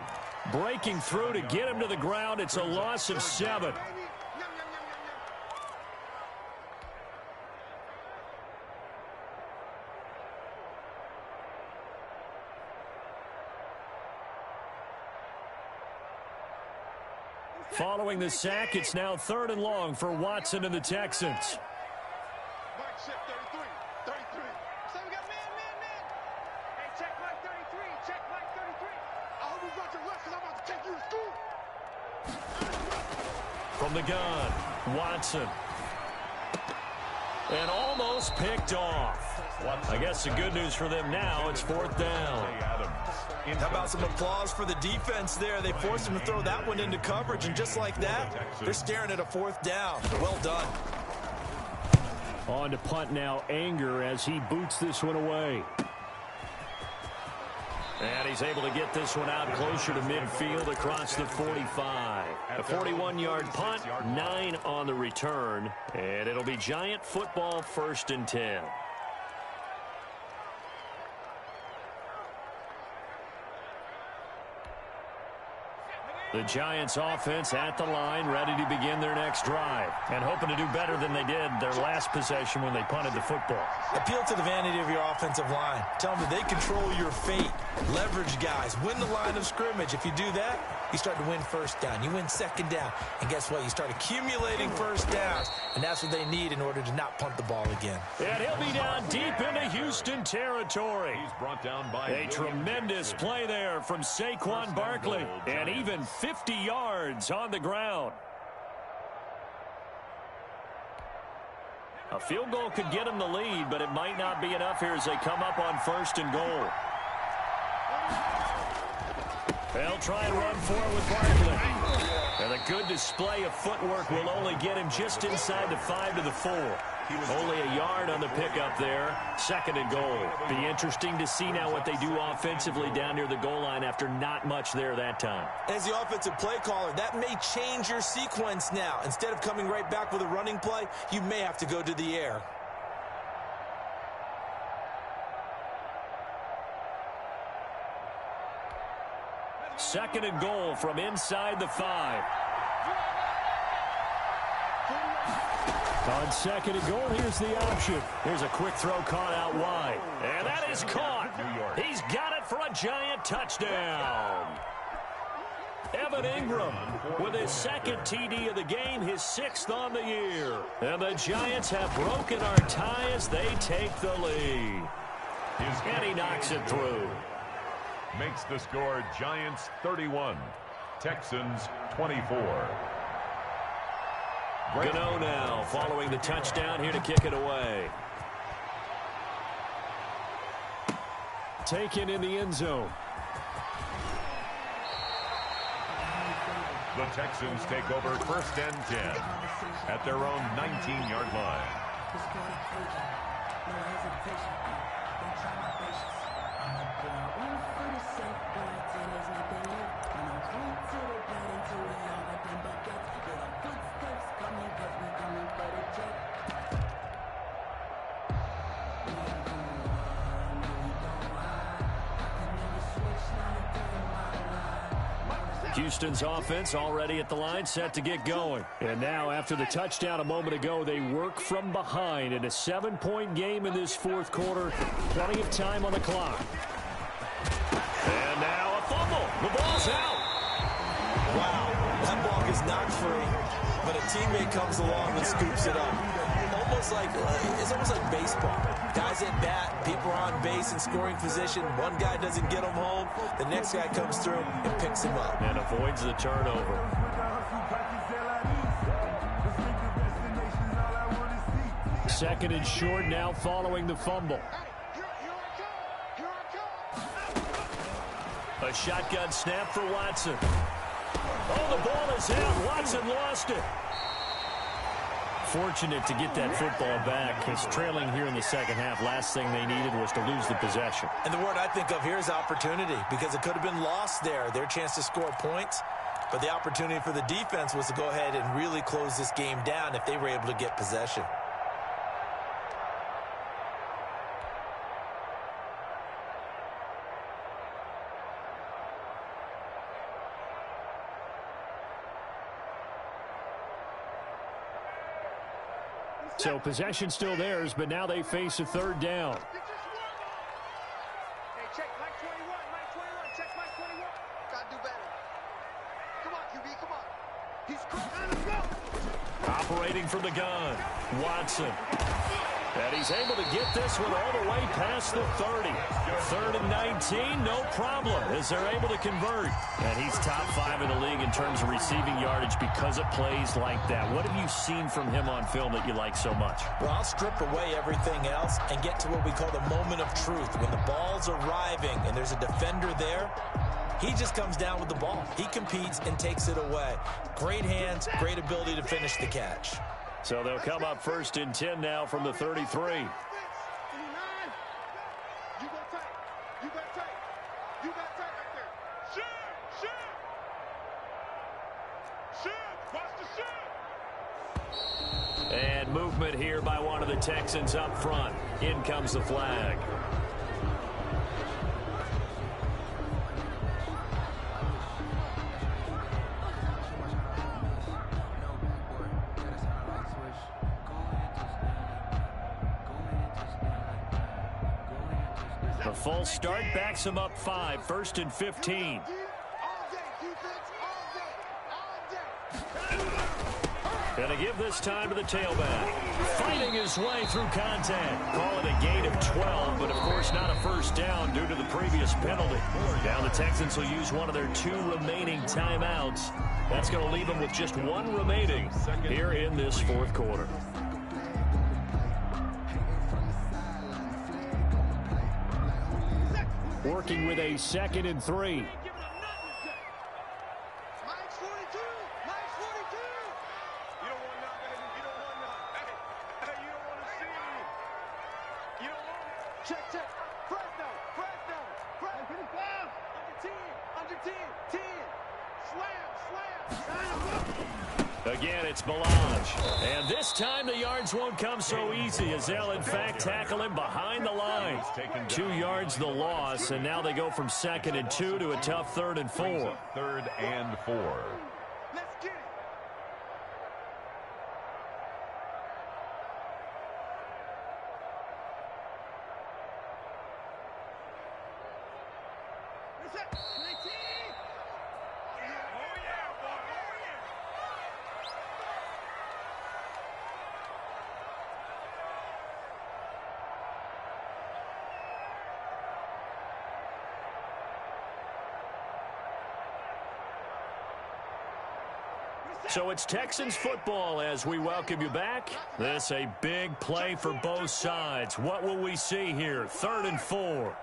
A: breaking through to get him to the ground. It's a loss of 7.
C: Following the sack, it's now 3rd and long for Watson and the Texans.
D: Mike check 33. 33. So we got man. Hey, check Mike 33. Check Mike 33. I hope you got your left because I'm about to take you to school.
C: From the gun, Watson. And almost picked off. I guess the good news for them now, it's 4th down.
F: How about some applause for the defense there? They forced him to throw that one into coverage, and just like that, they're staring at a 4th down. Well done.
C: On to punt now, Anger, as he boots this one away. And he's able to get this one out closer to midfield across the 45. A 41-yard punt, 9 on the return, and it'll be Giant football 1st and 10. The Giants offense at the line, ready to begin their next drive, and hoping to do better than they did their last possession when they punted the football.
F: Appeal to the vanity of your offensive line. Tell them that they control your fate. Leverage guys. Win the line of scrimmage. If you do that, you start to win 1st down. You win 2nd down. And guess what? You start accumulating 1st downs. And that's what they need in order to not punt the ball again.
C: And he'll be down deep into Houston territory.
E: He's brought down by
C: A tremendous play there from Saquon Barkley. And even 50 yards on the ground. A field goal could get them the lead, but it might not be enough here as they come up on 1st and goal. They'll try and run forward with Barkley. And a good display of footwork will only get him just inside the 5 to the 4. Only a yard on the pickup there. 2nd and goal. Be interesting to see now what they do offensively down near the goal line after not much there that time.
F: As the offensive play caller, that may change your sequence now. Instead of coming right back with a running play, you may have to go to the air.
C: Second and goal from inside the 5. On 2nd and goal, here's the option. Here's a quick throw caught out wide. And that is caught. He's got it for a Giant touchdown. Evan Ingram with his 2nd TD of the game, his 6th on the year. And the Giants have broken our tie as they take the lead. And he knocks it through.
E: Makes the score Giants 31, Texans 24.
C: Gano now following the touchdown here to kick it away. Taken in the end zone.
E: The Texans take over 1st and 10 at their own 19-yard line.
C: Houston's offense already at the line, set to get going. And now, after the touchdown a moment ago, they work from behind in a 7-point game in this 4th quarter. Plenty of time on the clock. And now a fumble. The ball's out.
F: Wow, that ball gets knocked free, but a teammate comes along and scoops it up. It's almost like baseball. Guys at bat, people are on base in scoring position. One guy doesn't get them home. The next guy comes through and picks him up.
C: And avoids the turnover. 2nd and short now following the fumble. A shotgun snap for Watson. Oh, the ball is out. Watson lost it. Fortunate to get that football back. It's trailing here in the 2nd half. Last thing they needed was to lose the possession.
F: And the word I think of here is opportunity, because it could have been lost there. Their chance to score points. But the opportunity for the defense was to go ahead and really close this game down if they were able to get possession.
C: So possession still theirs, but now they face a 3rd down.
D: Hey, check Mike 21, Mike 21, check Mike 21. Gotta do better. Come on, QB, come on.
A: Operating from the gun, Watson. And he's able to get this one all the way past the 30. 3rd and 19, no problem, as they're able to convert. And he's top 5 in the league in terms of receiving yardage because it plays like that. What have you seen from him on film that you like so much?
B: Well, I'll strip away everything else and get to what we call the moment of truth. When the ball's arriving and there's a defender there, he just comes down with the ball. He competes and takes it away. Great hands, great ability to finish the catch.
A: So they'll come up 1st and 10 now from the 33. And movement here by one of the Texans up front. In comes the flag. The full start backs him up 5, 1st and 15. Gonna give this time to the tailback. Fighting his way through contact. Call it a gain of 12, but of course not a first down due to the previous penalty. Now the Texans will use one of their 2 remaining timeouts. That's going to leave them with just 1 remaining here in this 4th quarter. Working with a 2nd and 3. Again, it's Melange. And this time the yards won't come so easy as they'll, in fact, tackle him behind the line. 2 yards the loss, and now they go from 2nd and 2 to a tough 3rd and 4.
E: 3rd and 4.
A: So it's Texans football as we welcome you back. This a big play for both sides. What will we see here? 3rd and 4.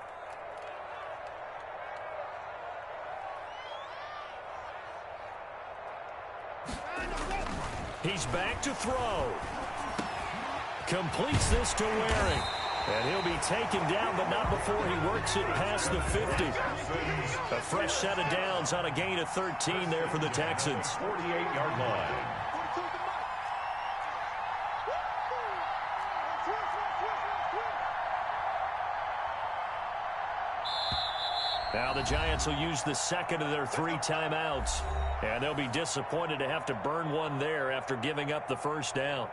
A: He's back to throw. Completes this to Waring. And he'll be taken down, but not before he works it past the 50. A fresh set of downs on a gain of 13 there for the Texans.
E: 48-yard line.
A: Now the Giants will use the 2nd of their 3 timeouts. And they'll be disappointed to have to burn one there after giving up the first down.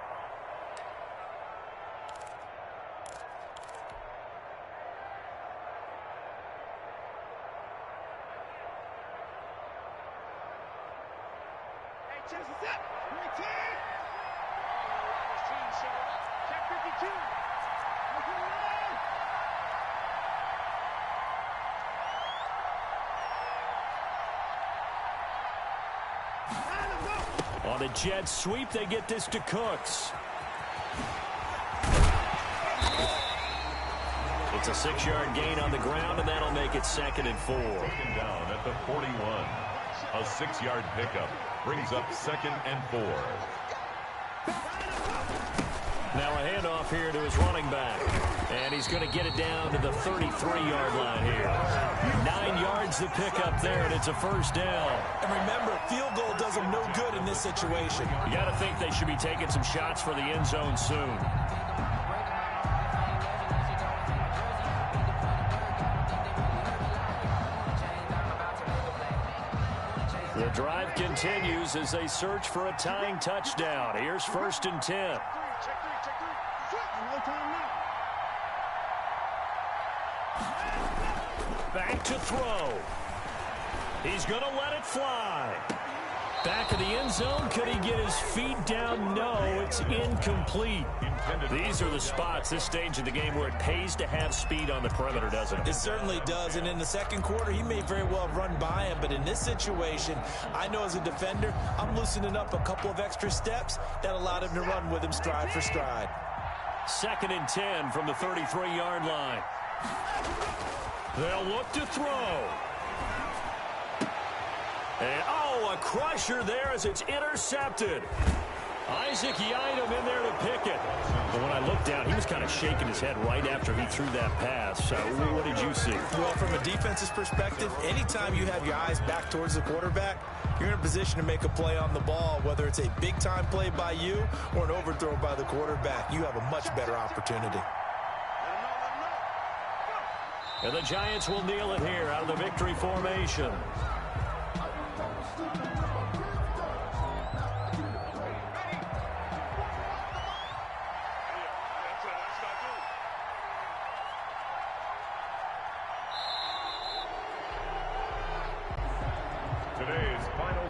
A: On a jet sweep, they get this to Cooks. It's a 6-yard gain on the ground, and that'll make it 2nd and 4.
E: Taken down at the 41. A 6-yard pickup brings up 2nd and 4.
A: Now a handoff here to his running back. And he's going to get it down to the 33-yard line here. 9 yards to pick up there, and it's a first down.
B: And remember, field goal does them no good in this situation.
A: You got to think they should be taking some shots for the end zone soon. The drive continues as they search for a tying touchdown. Here's 1st and 10. Back to throw. He's going to let it fly. Back of the end zone. Could he get his feet down? No, it's incomplete. These are the spots, this stage of the game, where it pays to have speed on the perimeter, doesn't it?
F: It certainly does. And in the second quarter, he may very well run by him. But in this situation, I know as a defender, I'm loosening up a couple of extra steps that allowed him to run with him stride for stride.
A: 2nd and 10 from the 33-yard line. They'll look to throw. And, a crusher there as it's intercepted. Isaac Yiadom in there to pick it. But when I looked down, he was kind of shaking his head right after he threw that pass. What did you see?
F: Well, from a defense's perspective, anytime you have your eyes back towards the quarterback, you're in a position to make a play on the ball, whether it's a big-time play by you or an overthrow by the quarterback. You have a much better opportunity.
A: And the Giants will kneel it here out of the victory formation.
E: Today's final